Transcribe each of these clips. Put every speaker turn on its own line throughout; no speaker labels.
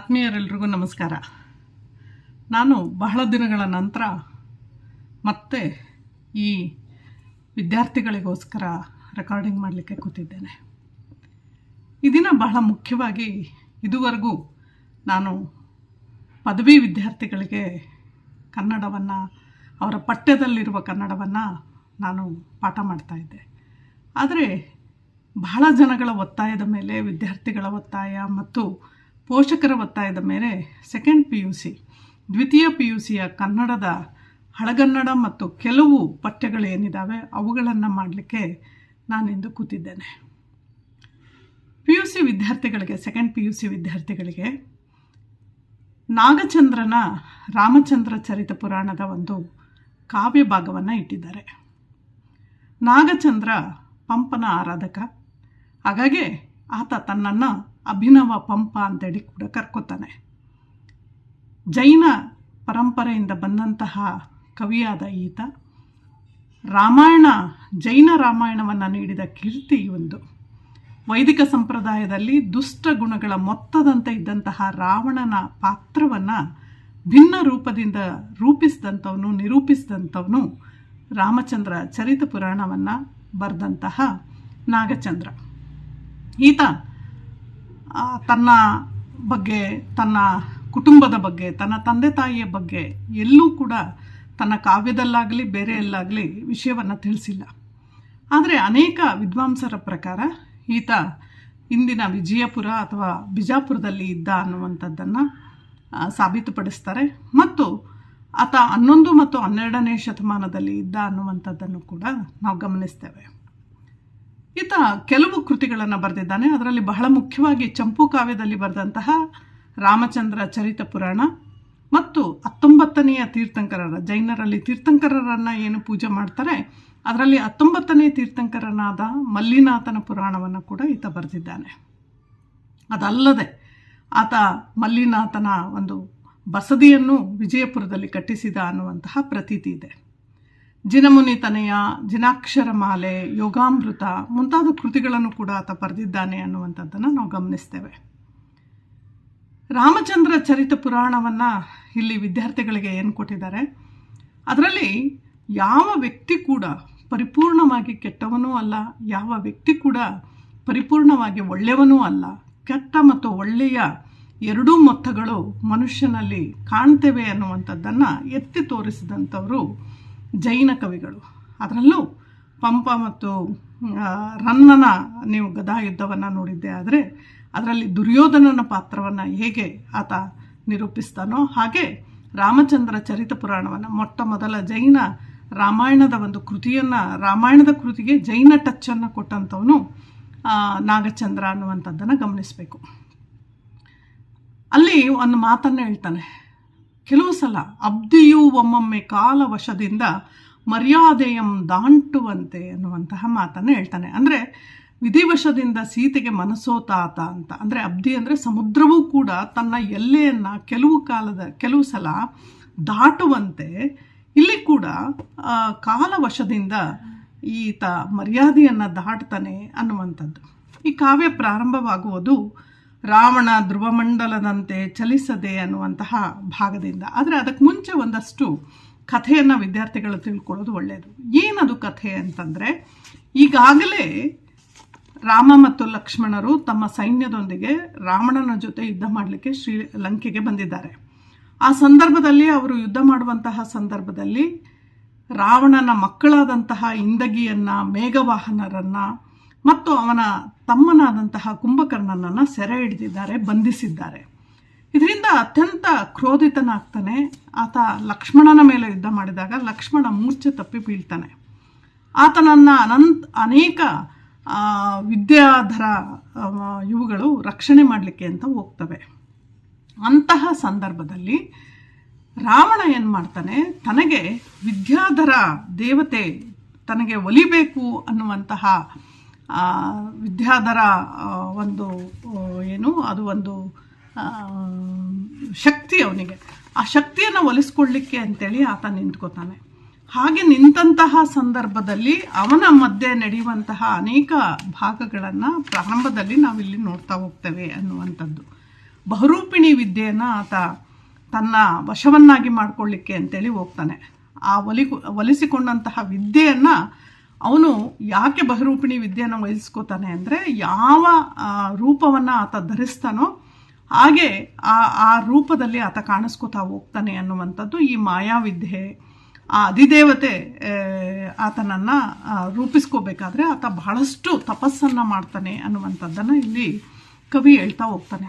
ಆತ್ಮೀಯರೆಲ್ಲರಿಗೂ ನಮಸ್ಕಾರ. ನಾನು ಬಹಳ ದಿನಗಳ ನಂತರ ಮತ್ತೆ ಈ ವಿದ್ಯಾರ್ಥಿಗಳಿಗೋಸ್ಕರ ರೆಕಾರ್ಡಿಂಗ್ ಮಾಡಲಿಕ್ಕೆ ಕೂತಿದ್ದೇನೆ. ಈ ದಿನ ಬಹಳ ಮುಖ್ಯವಾಗಿ ಇದುವರೆಗೂ ನಾನು ಪದವಿ ವಿದ್ಯಾರ್ಥಿಗಳಿಗೆ ಕನ್ನಡವನ್ನು, ಅವರ ಪಠ್ಯದಲ್ಲಿರುವ ಕನ್ನಡವನ್ನು ನಾನು ಪಾಠ ಮಾಡ್ತಾಯಿದ್ದೆ. ಆದರೆ ಬಹಳ ಜನಗಳ ಒತ್ತಾಯದ ಮೇಲೆ, ವಿದ್ಯಾರ್ಥಿಗಳ ಒತ್ತಾಯ ಮತ್ತು ಪೋಷಕರ ಒತ್ತಾಯದ ಮೇಲೆ ಸೆಕೆಂಡ್ PUC, ದ್ವಿತೀಯ PUCಯ ಕನ್ನಡದ ಹಳಗನ್ನಡ ಮತ್ತು ಕೆಲವು ಪಠ್ಯಗಳೇನಿದ್ದಾವೆ ಅವುಗಳನ್ನು ಮಾಡಲಿಕ್ಕೆ ನಾನಿಂದು ಕೂತಿದ್ದೇನೆ. PUC ವಿದ್ಯಾರ್ಥಿಗಳಿಗೆ, ಸೆಕೆಂಡ್ PUC ವಿದ್ಯಾರ್ಥಿಗಳಿಗೆ ನಾಗಚಂದ್ರನ ರಾಮಚಂದ್ರ ಚರಿತ ಪುರಾಣದ ಒಂದು ಕಾವ್ಯ ಭಾಗವನ್ನು ಇಟ್ಟಿದ್ದಾರೆ. ನಾಗಚಂದ್ರ ಪಂಪನ ಆರಾಧಕ, ಹಾಗಾಗಿ ಆತ ತನ್ನನ್ನು ಅಭಿನವ ಪಂಪ ಅಂತೇಳಿ ಕೂಡ ಕರ್ಕೋತಾನೆ. ಜೈನ ಪರಂಪರೆಯಿಂದ ಬಂದಂತಹ ಕವಿಯಾದ ಈತ ಜೈನ ರಾಮಾಯಣವನ್ನು ನೀಡಿದ ಕೀರ್ತಿ ಒಂದು. ವೈದಿಕ ಸಂಪ್ರದಾಯದಲ್ಲಿ ದುಷ್ಟ ಗುಣಗಳ ಮೊತ್ತದಂತೆ ಇದ್ದಂತಹ ರಾವಣನ ಪಾತ್ರವನ್ನು ಭಿನ್ನ ರೂಪದಿಂದ ನಿರೂಪಿಸಿದಂಥವನು ರಾಮಚಂದ್ರ ಚರಿತ ಪುರಾಣವನ್ನು ಬರೆದಂತಹ ನಾಗಚಂದ್ರ. ಈತ ತನ್ನ ಬಗ್ಗೆ, ತನ್ನ ಕುಟುಂಬದ ಬಗ್ಗೆ, ತನ್ನ ತಂದೆ ತಾಯಿಯ ಬಗ್ಗೆ ಎಲ್ಲೂ ಕೂಡ ತನ್ನ ಕಾವ್ಯದಲ್ಲಾಗಲಿ ಬೇರೆ ಎಲ್ಲಾಗಲಿ ವಿಷಯವನ್ನು ತಿಳಿಸಿಲ್ಲ. ಆದರೆ ಅನೇಕ ವಿದ್ವಾಂಸರ ಪ್ರಕಾರ ಈತ ಇಂದಿನ ವಿಜಯಪುರ ಅಥವಾ ಬಿಜಾಪುರದಲ್ಲಿ ಇದ್ದ ಅನ್ನುವಂಥದ್ದನ್ನು ಸಾಬೀತುಪಡಿಸ್ತಾರೆ. ಮತ್ತು ಆತ 11 ಮತ್ತು 12ನೇ ಶತಮಾನದಲ್ಲಿ ಇದ್ದ ಅನ್ನುವಂಥದ್ದನ್ನು ಕೂಡ ನಾವು ಗಮನಿಸ್ತೇವೆ. ಈತ ಕೆಲವು ಕೃತಿಗಳನ್ನು ಬರೆದಿದ್ದಾನೆ. ಅದರಲ್ಲಿ ಬಹಳ ಮುಖ್ಯವಾಗಿ ಚಂಪು ಕಾವ್ಯದಲ್ಲಿ ಬರೆದಂತಹ ರಾಮಚಂದ್ರ ಚರಿತ ಪುರಾಣ ಮತ್ತು 19ನೆಯ ತೀರ್ಥಂಕರರ, ಜೈನರಲ್ಲಿ ತೀರ್ಥಂಕರರನ್ನು ಏನು ಪೂಜೆ ಮಾಡ್ತಾರೆ ಅದರಲ್ಲಿ 19ನೇ ತೀರ್ಥಂಕರನಾದ ಮಲ್ಲಿನಾಥನ ಪುರಾಣವನ್ನು ಕೂಡ ಈತ ಬರೆದಿದ್ದಾನೆ. ಅದಲ್ಲದೆ ಆತ ಮಲ್ಲಿನಾಥನ ಒಂದು ಬಸದಿಯನ್ನು ವಿಜಯಪುರದಲ್ಲಿ ಕಟ್ಟಿಸಿದ ಅನ್ನುವಂತಹ ಪ್ರತೀತಿ ಇದೆ. ಜಿನಮುನಿ ತನಯ, ಜಿನಾಕ್ಷರ ಮಾಲೆ, ಯೋಗಾಮೃತ ಮುಂತಾದ ಕೃತಿಗಳನ್ನು ಕೂಡ ಆತ ಬರೆದಿದ್ದಾನೆ ಅನ್ನುವಂಥದ್ದನ್ನು ನಾವು ಗಮನಿಸ್ತೇವೆ. ರಾಮಚಂದ್ರ ಚರಿತ ಪುರಾಣವನ್ನು ಇಲ್ಲಿ ವಿದ್ಯಾರ್ಥಿಗಳಿಗೆ ಏನು ಕೊಟ್ಟಿದ್ದಾರೆ, ಅದರಲ್ಲಿ ಯಾವ ವ್ಯಕ್ತಿ ಕೂಡ ಪರಿಪೂರ್ಣವಾಗಿ ಕೆಟ್ಟವನೂ ಅಲ್ಲ, ಯಾವ ವ್ಯಕ್ತಿ ಕೂಡ ಪರಿಪೂರ್ಣವಾಗಿ ಒಳ್ಳೆಯವನೂ ಅಲ್ಲ. ಕೆಟ್ಟ ಮತ್ತು ಒಳ್ಳೆಯ ಎರಡೂ ಮೊತ್ತಗಳು ಮನುಷ್ಯನಲ್ಲಿ ಕಾಣ್ತೇವೆ ಅನ್ನುವಂಥದ್ದನ್ನು ಎತ್ತಿ ತೋರಿಸಿದಂಥವರು ಜೈನ ಕವಿಗಳು. ಅದರಲ್ಲೂ ಪಂಪ ಮತ್ತು ರನ್ನನ ನೀವು ಗದಾಯುದ್ಧವನ್ನು ನೋಡಿದ್ದೆ ಆದರೆ ಅದರಲ್ಲಿ ದುರ್ಯೋಧನನ ಪಾತ್ರವನ್ನು ಹೇಗೆ ಆತ ನಿರೂಪಿಸ್ತಾನೋ ಹಾಗೆ ರಾಮಚಂದ್ರ ಚರಿತ ಪುರಾಣವನ್ನು ಮೊಟ್ಟ ಮೊದಲ ಜೈನ ರಾಮಾಯಣದ ಒಂದು ಕೃತಿಯನ್ನು, ರಾಮಾಯಣದ ಕೃತಿಗೆ ಜೈನ ಟಚ್ಚನ್ನು ಕೊಟ್ಟಂಥವನು ನಾಗಚಂದ್ರ ಅನ್ನುವಂಥದ್ದನ್ನು ಗಮನಿಸಬೇಕು. ಅಲ್ಲಿ ಒಂದು ಮಾತನ್ನು ಹೇಳ್ತಾನೆ, ಕೆಲವು ಸಲ ಅಬ್ದಿಯು ಒಮ್ಮೊಮ್ಮೆ ಕಾಲ ವಶದಿಂದ ಮರ್ಯಾದೆಯಂ ದಾಂಟುವಂತೆ ಅನ್ನುವಂತಹ ಮಾತನ್ನು ಹೇಳ್ತಾನೆ. ಅಂದರೆ ವಿಧಿವಶದಿಂದ ಸೀತೆಗೆ ಮನಸೋತಾತ ಅಂತ. ಅಂದರೆ ಅಬ್ದಿ ಅಂದರೆ ಸಮುದ್ರವೂ ಕೂಡ ತನ್ನ ಎಲ್ಲೆಯನ್ನು ಕೆಲವು ಸಲ ದಾಟುವಂತೆ ಇಲ್ಲಿ ಕೂಡ ಕಾಲವಶದಿಂದ ಈತ ಮರ್ಯಾದೆಯನ್ನು ದಾಟ್ತಾನೆ ಅನ್ನುವಂಥದ್ದು. ಈ ಕಾವ್ಯ ಪ್ರಾರಂಭವಾಗುವುದು ರಾವಣ ಧ್ರುವಮಂಡಲದಂತೆ ಚಲಿಸದೆ ಅನ್ನುವಂತಹ ಭಾಗದಿಂದ. ಆದರೆ ಅದಕ್ಕೆ ಮುಂಚೆ ಒಂದಷ್ಟು ಕಥೆಯನ್ನು ವಿದ್ಯಾರ್ಥಿಗಳು ತಿಳ್ಕೊಳ್ಳೋದು ಒಳ್ಳೆಯದು. ಏನದು ಕಥೆ ಅಂತಂದರೆ, ಈಗಾಗಲೇ ರಾಮ ಮತ್ತು ಲಕ್ಷ್ಮಣರು ತಮ್ಮ ಸೈನ್ಯದೊಂದಿಗೆ ರಾವಣನ ಜೊತೆ ಯುದ್ಧ ಮಾಡಲಿಕ್ಕೆ ಲಂಕೆಗೆ ಬಂದಿದ್ದಾರೆ. ಆ ಸಂದರ್ಭದಲ್ಲಿ ಅವರು ಯುದ್ಧ ಮಾಡುವಂತಹ ಸಂದರ್ಭದಲ್ಲಿ ರಾವಣನ ಮಕ್ಕಳಾದಂತಹ ಇಂದಗಿಯನ್ನು, ಮೇಘವಾಹನರನ್ನು ಮತ್ತು ಅವನ ತಮ್ಮನಾದಂತಹ ಕುಂಭಕರ್ಣನನ್ನು ಸೆರೆ ಹಿಡಿದಿದ್ದಾರೆ, ಬಂಧಿಸಿದ್ದಾರೆ. ಇದರಿಂದ ಅತ್ಯಂತ ಕ್ರೋಧಿತನಾಗ್ತಾನೆ. ಆತ ಲಕ್ಷ್ಮಣನ ಮೇಲೆ ಯುದ್ಧ ಮಾಡಿದಾಗ ಲಕ್ಷ್ಮಣ ಮೂರ್ಛೆ ತಪ್ಪಿ ಬೀಳ್ತಾನೆ. ಆತನನ್ನು ಅನೇಕ ವಿದ್ಯಾಧರ ಇವುಗಳು ರಕ್ಷಣೆ ಮಾಡಲಿಕ್ಕೆ ಅಂತ ಹೋಗ್ತವೆ. ಅಂತಹ ಸಂದರ್ಭದಲ್ಲಿ ರಾವಣ ಏನು ಮಾಡ್ತಾನೆ, ತನಗೆ ವಿದ್ಯಾಧರ ದೇವತೆ ತನಗೆ ಒಲಿಬೇಕು ಅನ್ನುವಂತಹ ವಿದ್ಯಾಧರ ಒಂದು ಅದು ಒಂದು ಶಕ್ತಿ ಅವನಿಗೆ. ಆ ಶಕ್ತಿಯನ್ನು ಒಲಿಸ್ಕೊಳ್ಳಿಕ್ಕೆ ಅಂತೇಳಿ ಆತ ನಿಂತ್ಕೋತಾನೆ. ಹಾಗೆ ನಿಂತಹ ಸಂದರ್ಭದಲ್ಲಿ ಅವನ ಮಧ್ಯೆ ನಡೆಯುವಂತಹ ಅನೇಕ ಭಾಗಗಳನ್ನು ಪ್ರಾರಂಭದಲ್ಲಿ ನಾವಿಲ್ಲಿ ನೋಡ್ತಾ ಹೋಗ್ತೇವೆ ಅನ್ನುವಂಥದ್ದು. ಬಹುರೂಪಿಣಿ ವಿದ್ಯೆಯನ್ನು ಆತ ತನ್ನ ವಶವನ್ನಾಗಿ ಮಾಡಿಕೊಳ್ಳಿಕ್ಕೆ ಅಂತೇಳಿ ಹೋಗ್ತಾನೆ. ಆ ಒಲಿಸಿಕೊಂಡಂತಹ ವಿದ್ಯೆಯನ್ನು ಅವನು ಯಾಕೆ ಬಹುರೂಪಿಣಿ ವಿದ್ಯೆಯನ್ನು ವಹಿಸ್ಕೋತಾನೆ ಅಂದರೆ, ಯಾವ ರೂಪವನ್ನು ಆತ ಧರಿಸ್ತಾನೋ ಹಾಗೆ ಆ ರೂಪದಲ್ಲಿ ಆತ ಕಾಣಿಸ್ಕೋತಾ ಹೋಗ್ತಾನೆ ಅನ್ನುವಂಥದ್ದು ಈ ಮಾಯಾವಿದ್ಯೆ. ಆ ಅಧಿದೇವತೆ ಆತನನ್ನು ರೂಪಿಸ್ಕೋಬೇಕಾದ್ರೆ ಆತ ಬಹಳಷ್ಟು ತಪಸ್ಸನ್ನು ಮಾಡ್ತಾನೆ ಅನ್ನುವಂಥದ್ದನ್ನು ಇಲ್ಲಿ ಕವಿ ಹೇಳ್ತಾ ಹೋಗ್ತಾನೆ.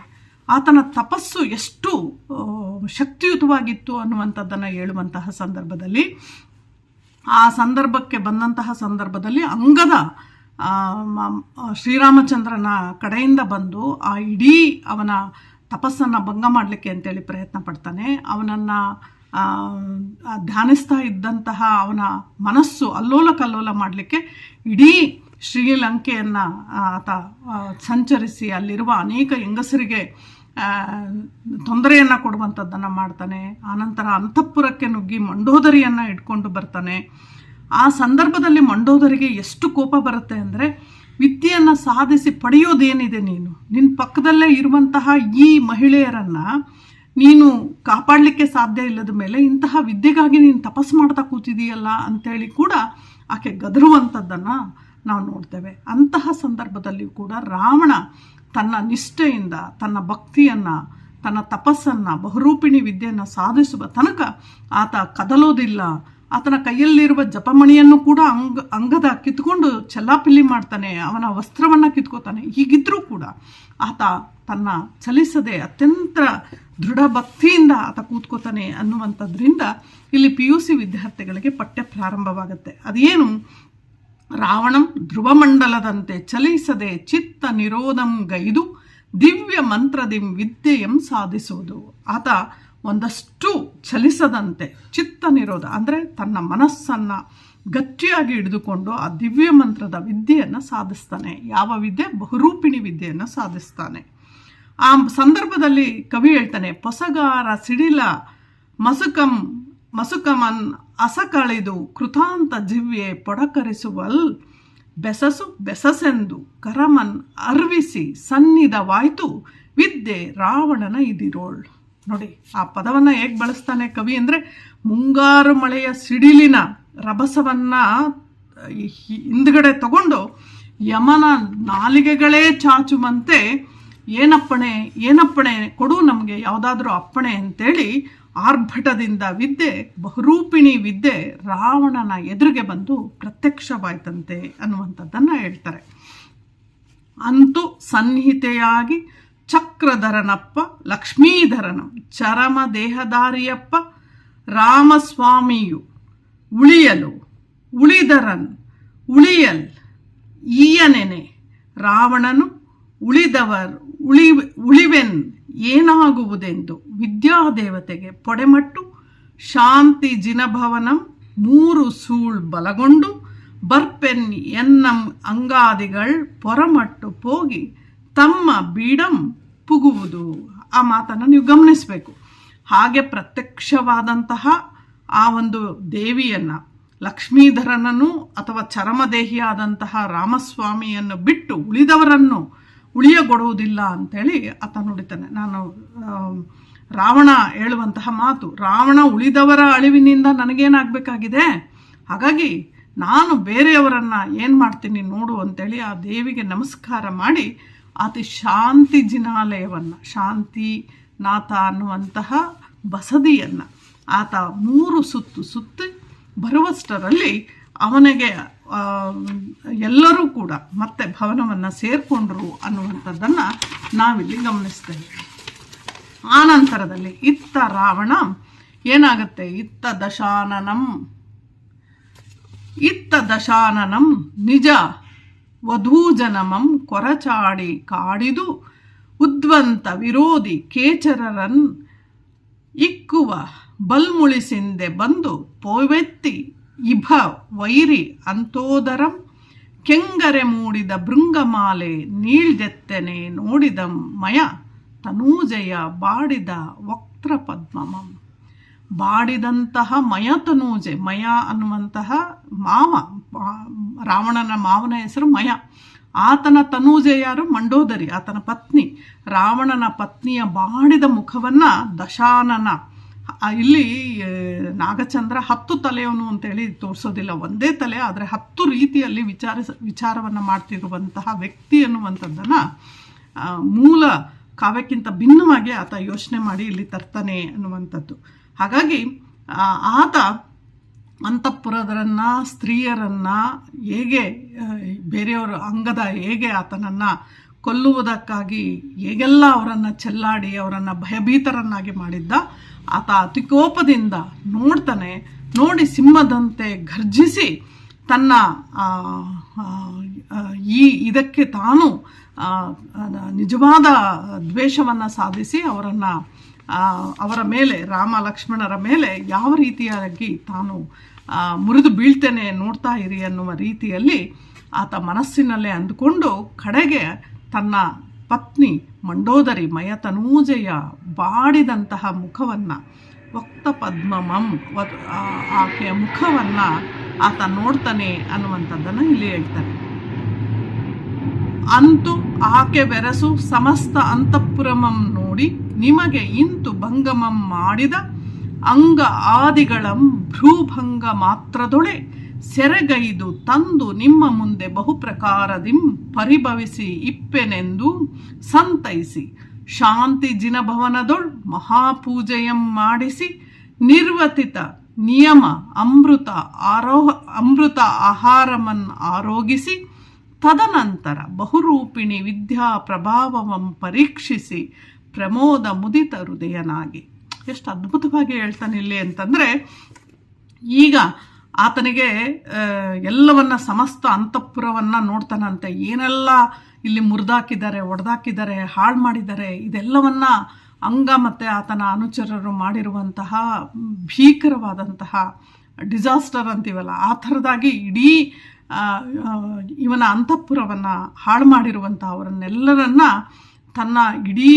ಆತನ ತಪಸ್ಸು ಎಷ್ಟು ಶಕ್ತಿಯುತವಾಗಿತ್ತು ಅನ್ನುವಂಥದ್ದನ್ನು ಹೇಳುವಂತಹ ಸಂದರ್ಭದಲ್ಲಿ, ಆ ಸಂದರ್ಭಕ್ಕೆ ಬಂದಂತಹ ಸಂದರ್ಭದಲ್ಲಿ ಅಂಗದ ಶ್ರೀರಾಮಚಂದ್ರನ ಕಡೆಯಿಂದ ಬಂದು ಆ ಇಡೀ ಅವನ ತಪಸ್ಸನ್ನು ಭಂಗ ಮಾಡಲಿಕ್ಕೆ ಅಂತೇಳಿ ಪ್ರಯತ್ನ ಪಡ್ತಾನೆ. ಅವನನ್ನು ಧ್ಯಾನಿಸ್ತಾ ಇದ್ದಂತಹ ಅವನ ಮನಸ್ಸು ಅಲ್ಲೋಲ ಕಲ್ಲೋಲ ಮಾಡಲಿಕ್ಕೆ ಇಡೀ ಶ್ರೀಲಂಕೆಯನ್ನು ಆತ ಸಂಚರಿಸಿ ಅಲ್ಲಿರುವ ಅನೇಕ ಹೆಂಗಸರಿಗೆ ತೊಂದರೆಯನ್ನು ಕೊಡುವಂಥದ್ದನ್ನು ಮಾಡ್ತಾನೆ. ಆನಂತರ ಅಂತಃಪುರಕ್ಕೆ ನುಗ್ಗಿ ಮಂಡೋದರಿಯನ್ನು ಇಟ್ಕೊಂಡು ಬರ್ತಾನೆ. ಆ ಸಂದರ್ಭದಲ್ಲಿ ಮಂಡೋದರಿಗೆ ಎಷ್ಟು ಕೋಪ ಬರುತ್ತೆ ಅಂದರೆ, ವಿದ್ಯೆಯನ್ನು ಸಾಧಿಸಿ ಪಡೆಯೋದೇನಿದೆ, ನಿನ್ನ ಪಕ್ಕದಲ್ಲೇ ಇರುವಂತಹ ಈ ಮಹಿಳೆಯರನ್ನು ನೀನು ಕಾಪಾಡಲಿಕ್ಕೆ ಸಾಧ್ಯ ಇಲ್ಲದ ಮೇಲೆ ಇಂತಹ ವಿದ್ಯೆಗಾಗಿ ನೀನು ತಪಸ್ಸು ಮಾಡ್ತಾ ಕೂತಿದೀಯಲ್ಲ ಅಂತೇಳಿ ಕೂಡ ಆಕೆ ಗದರುವಂಥದ್ದನ್ನು ನಾವು ನೋಡ್ತೇವೆ. ಅಂತಹ ಸಂದರ್ಭದಲ್ಲಿ ಕೂಡ ರಾವಣ ತನ್ನ ನಿಷ್ಠೆಯಿಂದ ತನ್ನ ಭಕ್ತಿಯನ್ನು, ತನ್ನ ತಪಸ್ಸನ್ನು, ಬಹುರೂಪಿಣಿ ವಿದ್ಯೆಯನ್ನು ಸಾಧಿಸುವ ತನಕ ಆತ ಕದಲೋದಿಲ್ಲ. ಆತನ ಕೈಯಲ್ಲಿರುವ ಜಪಮಣಿಯನ್ನು ಕೂಡ ಅಂಗದ ಕಿತ್ಕೊಂಡು ಚೆಲ್ಲಾಪಿಲ್ಲಿ ಮಾಡ್ತಾನೆ, ಅವನ ವಸ್ತ್ರವನ್ನು ಕಿತ್ಕೋತಾನೆ. ಹೀಗಿದ್ರೂ ಕೂಡ ಆತ ತನ್ನ ಚಲಿಸದೆ ಅತ್ಯಂತ ದೃಢ ಭಕ್ತಿಯಿಂದ ಆತ ಕೂತ್ಕೋತಾನೆ ಅನ್ನುವಂಥದ್ರಿಂದ ಇಲ್ಲಿ PUC ವಿದ್ಯಾರ್ಥಿಗಳಿಗೆ ಪಠ್ಯ ಪ್ರಾರಂಭವಾಗುತ್ತೆ. ಅದೇನು? ರಾವಣಂ ಧ್ರುವಮಂಡಲದಂತೆ ಚಲಿಸದೆ ಚಿತ್ತ ನಿರೋಧಂ ಗೈದು ದಿವ್ಯ ಮಂತ್ರದಿಂ ವಿದ್ಯೆಯಂ ಸಾಧಿಸುವುದು. ಆತ ಒಂದಷ್ಟು ಚಲಿಸದಂತೆ ಚಿತ್ತ ನಿರೋಧ ಅಂದರೆ ತನ್ನ ಮನಸ್ಸನ್ನು ಗಟ್ಟಿಯಾಗಿ ಹಿಡಿದುಕೊಂಡು ಆ ದಿವ್ಯ ಮಂತ್ರದ ವಿದ್ಯೆಯನ್ನು ಸಾಧಿಸ್ತಾನೆ. ಯಾವ ವಿದ್ಯೆ? ಬಹುರೂಪಿಣಿ ವಿದ್ಯೆಯನ್ನು ಸಾಧಿಸ್ತಾನೆ. ಆ ಸಂದರ್ಭದಲ್ಲಿ ಕವಿ ಹೇಳ್ತಾನೆ, ಪೊಸಗಾರ ಸಿಡಿಲ ಮಸುಕಮನ್ ಅಸಕಳಿದು ಕೃತಾಂತ ಜಿವ್ಯೆ ಪೊಡಕರಿಸುವಲ್ ಬೆಸಸೆಂದು ಕರಮನ್ ಅರ್ವಿಸಿ ಸನ್ನಿಧವಾಯ್ತು ವಿದ್ಯೆ ರಾವಣನ ಇದಿರೋಳ್. ನೋಡಿ, ಆ ಪದವನ್ನು ಹೇಗೆ ಬಳಸ್ತಾನೆ ಕವಿ ಅಂದರೆ, ಮುಂಗಾರು ಮಳೆಯ ಸಿಡಿಲಿನ ರಭಸವನ್ನು ಹಿಂದ್ಗಡೆ ತಗೊಂಡು ಯಮನ ನಾಲಿಗೆಗಳೇ ಚಾಚುವಂತೆ ಏನಪ್ಪಣೆ ಕೊಡು ನಮಗೆ ಯಾವುದಾದ್ರೂ ಅಪ್ಪಣೆ ಅಂತೇಳಿ ಆರ್ಭಟದಿಂದ ವಿದ್ಯೆ, ಬಹುರೂಪಿಣಿ ವಿದ್ಯೆ ರಾವಣನ ಎದುರಿಗೆ ಬಂದು ಪ್ರತ್ಯಕ್ಷವಾಯ್ತಂತೆ ಅನ್ನುವಂಥದ್ದನ್ನು ಹೇಳ್ತಾರೆ. ಅಂತೂ ಸನ್ನಿಹಿತೆಯಾಗಿ ಚಕ್ರಧರನಪ್ಪ ಲಕ್ಷ್ಮೀಧರನಂ ಚರಮ ದೇಹದಾರಿಯಪ್ಪ ರಾಮಸ್ವಾಮಿಯು ಉಳಿಯಲ್ ಈಯನೆನೆ ರಾವಣನು ಉಳಿವೆನ್ ಏನಾಗುವುದೆಂದು ವಿದ್ಯಾದೇವತೆಗೆ ಪೊಡೆಮಟ್ಟು ಶಾಂತಿ ಜಿನಭವನಂ 3 ಸೂಳ್ ಬಲಗೊಂಡು ಬರ್ಪೆನ್ ಎನ್ನಂ ಅಂಗಾದಿಗಳ್ ಪೊರಮಟ್ಟು ಹೋಗಿ ತಮ್ಮ ಬೀಡಂ ಪುಗುವುದು. ಆ ಮಾತನ್ನು ನೀವು ಗಮನಿಸಬೇಕು. ಹಾಗೆ ಪ್ರತ್ಯಕ್ಷವಾದಂತಹ ಆ ಒಂದು ದೇವಿಯನ್ನು, ಲಕ್ಷ್ಮೀಧರನನ್ನು ಅಥವಾ ಚರಮದೇಹಿಯಾದಂತಹ ರಾಮಸ್ವಾಮಿಯನ್ನು ಬಿಟ್ಟು ಉಳಿದವರನ್ನು ಉಳಿಯಗೊಡುವುದಿಲ್ಲ ಅಂತೇಳಿ ಆತ ನುಡಿತಾನೆ. ನಾನು ರಾವಣ ಹೇಳುವಂತಹ ಮಾತು, ರಾವಣ ಉಳಿದವರ ಅಳಿವಿನಿಂದ ನನಗೇನಾಗಬೇಕಾಗಿದೆ, ಹಾಗಾಗಿ ನಾನು ಬೇರೆಯವರನ್ನು ಏನು ಮಾಡ್ತೀನಿ ನೋಡು ಅಂತೇಳಿ ಆ ದೇವಿಗೆ ನಮಸ್ಕಾರ ಮಾಡಿ ಅತಿ ಶಾಂತಿ ಜಿನಾಲಯವನ್ನು, ಶಾಂತಿನಾಥ ಅನ್ನುವಂತಹ ಬಸದಿಯನ್ನು ಆತ 3 ಸುತ್ತಿ ಬರುವಷ್ಟರಲ್ಲಿ ಅವನಿಗೆ ಎಲ್ಲರೂ ಕೂಡ ಮತ್ತೆ ಭವನವನ್ನು ಸೇರಿಕೊಂಡ್ರು ಅನ್ನುವಂಥದ್ದನ್ನು ನಾವಿಲ್ಲಿ ಗಮನಿಸ್ತೇವೆ. ಆನಂತರದಲ್ಲಿ ಇತ್ತ ರಾವಣ ಏನಾಗುತ್ತೆ, ಇತ್ತ ದಶಾನನಂ ನಿಜ ವಧೂಜನಮಂ ಕೊರಚಾಡಿ ಕಾಡಿದು ಉದ್ವಂತ ವಿರೋಧಿ ಕೇಚರರನ್ ಇಕ್ಕುವ ಬಲ್ಮುಳಿಸಿಂದೆ ಬಂದು ಪೋವೆತ್ತಿ ಇಭ ವೈರಿ ಅಂತೋದರಂ ಕೆಂಗರೆ ಮೂಡಿದ ಭೃಂಗಮಾಲೆ ನೀಳ್ದೆತ್ತೆನೆ ನೋಡಿದಂ ಮಯ ತನೂಜಯ ಬಾಡಿದ ವಕ್ತ್ರ ಪದ್ಮಮಂ. ಬಾಡಿದಂತಹ ಮಯ ತನೂಜೆ, ಮಯ ಅನ್ನುವಂತಹ ರಾವಣನ ಮಾವನ ಹೆಸರು ಮಯ. ಆತನ ತನೂಜೆ ಯಾರು? ಮಂಡೋದರಿ, ಆತನ ಪತ್ನಿ. ರಾವಣನ ಪತ್ನಿಯ ಬಾಡಿದ ಮುಖವನ್ನು ದಶಾನನ, ಇಲ್ಲಿ ನಾಗಚಂದ್ರ 10 ತಲೆಯವನು ಅಂತೇಳಿ ತೋರಿಸೋದಿಲ್ಲ, ಒಂದೇ ತಲೆ, ಆದರೆ 10 ರೀತಿಯಲ್ಲಿ ವಿಚಾರವನ್ನು ಮಾಡ್ತಿರುವಂತಹ ವ್ಯಕ್ತಿ ಅನ್ನುವಂಥದ್ದನ್ನು ಮೂಲ ಕಾವ್ಯಕ್ಕಿಂತ ಭಿನ್ನವಾಗಿ ಆತ ಯೋಚನೆ ಮಾಡಿ ಇಲ್ಲಿ ತರ್ತಾನೆ ಅನ್ನುವಂಥದ್ದು. ಹಾಗಾಗಿ ಆತ ಅಂತಃಪುರದರನ್ನು, ಸ್ತ್ರೀಯರನ್ನು ಹೇಗೆ ಬೇರೆಯವರ ಅಂಗದ ಹೇಗೆ ಆತನನ್ನು ಕೊಲ್ಲುವುದಕ್ಕಾಗಿ ಹೇಗೆಲ್ಲ ಅವರನ್ನು ಚೆಲ್ಲಾಡಿ ಅವರನ್ನು ಭಯಭೀತರನ್ನಾಗಿ ಮಾಡಿದ್ದ, ಆತ ಅತಿಕೋಪದಿಂದ ನೋಡ್ತಾನೆ. ನೋಡಿ ಸಿಂಹದಂತೆ ಘರ್ಜಿಸಿ ತನ್ನ ಇದಕ್ಕೆ ತಾನು ನಿಜವಾದ ದ್ವೇಷವನ್ನು ಸಾಧಿಸಿ ಅವರ ಮೇಲೆ, ರಾಮ ಲಕ್ಷ್ಮಣರ ಮೇಲೆ ಯಾವ ರೀತಿಯಾಗಿ ತಾನು ಮುರಿದು ಬೀಳ್ತೇನೆ ನೋಡ್ತಾ ಇರಿ ಅನ್ನುವ ರೀತಿಯಲ್ಲಿ ಆತ ಮನಸ್ಸಿನಲ್ಲೇ ಅಂದುಕೊಂಡು ಕಡೆಗೆ ತನ್ನ ಪತ್ನಿ ಮಂಡೋದರಿ ಮಯತನೂಜೆಯ ಬಾಡಿದಂತಹ ಮುಖವನ್ನು, ವಕ್ತ ಪದ್ಮಮಂ, ಆಕೆಯ ಮುಖವನ್ನು ಆತ ನೋಡ್ತಾನೆ ಅನ್ನುವಂಥದ್ದನ್ನು ಇಲ್ಲಿ ಹೇಳ್ತಾರೆ. ಅಂತೂ ಆಕೆ ಬೆರಸು ಸಮಸ್ತ ಅಂತಃಪುರಮಂ ನೋಡಿ ನಿಮಗೆ ಇಂತು ಭಂಗಮಂ ಮಾಡಿದ ಅಂಗ ಆದಿಗಳಂ ಭ್ರೂಭಂಗ ಮಾತ್ರದೊಳೆ ಸೆರೆಗೈದು ತಂದು ನಿಮ್ಮ ಮುಂದೆ ಬಹುಪ್ರಕಾರದಿಂ ಪರಿಭವಿಸಿ ಇಪ್ಪೆನೆಂದು ಸಂತೈಸಿ ಶಾಂತಿ ಜಿನಭವನದೊಳ್ ಮಹಾಪೂಜೆಯಂ ಮಾಡಿಸಿ ನಿರ್ವತಿತ ನಿಯಮ ಅಮೃತ ಆಹಾರಮನ್ ಆರೋಗಿಸಿ ತದನಂತರ ಬಹುರೂಪಿಣಿ ವಿದ್ಯಾ ಪ್ರಭಾವವಂ ಪರೀಕ್ಷಿಸಿ ಪ್ರಮೋದ ಮುದಿತ ಹೃದಯನಾಗಿ. ಎಷ್ಟು ಅದ್ಭುತವಾಗಿ ಹೇಳ್ತಾನೆ ಇಲ್ಲಿ ಅಂತಂದರೆ, ಈಗ ಆತನಿಗೆ ಎಲ್ಲವನ್ನ ಸಮಸ್ತ ಅಂತಃಪುರವನ್ನು ನೋಡ್ತಾನಂತೆ. ಏನೆಲ್ಲ ಇಲ್ಲಿ ಮುರಿದಾಕಿದ್ದಾರೆ, ಒಡೆದಾಕಿದ್ದಾರೆ, ಹಾಳು ಮಾಡಿದ್ದಾರೆ, ಇದೆಲ್ಲವನ್ನ ಅಂಗ ಮತ್ತು ಆತನ ಅನುಚರರು ಮಾಡಿರುವಂತಹ ಭೀಕರವಾದಂತಹ ಡಿಸಾಸ್ಟರ್ ಅಂತೀವಲ್ಲ, ಆ ಥರದಾಗಿ ಇಡೀ ಇವನ ಅಂತಃಪುರವನ್ನು ಹಾಳು ಮಾಡಿರುವಂಥ ಅವರನ್ನೆಲ್ಲರನ್ನ ತನ್ನ ಇಡೀ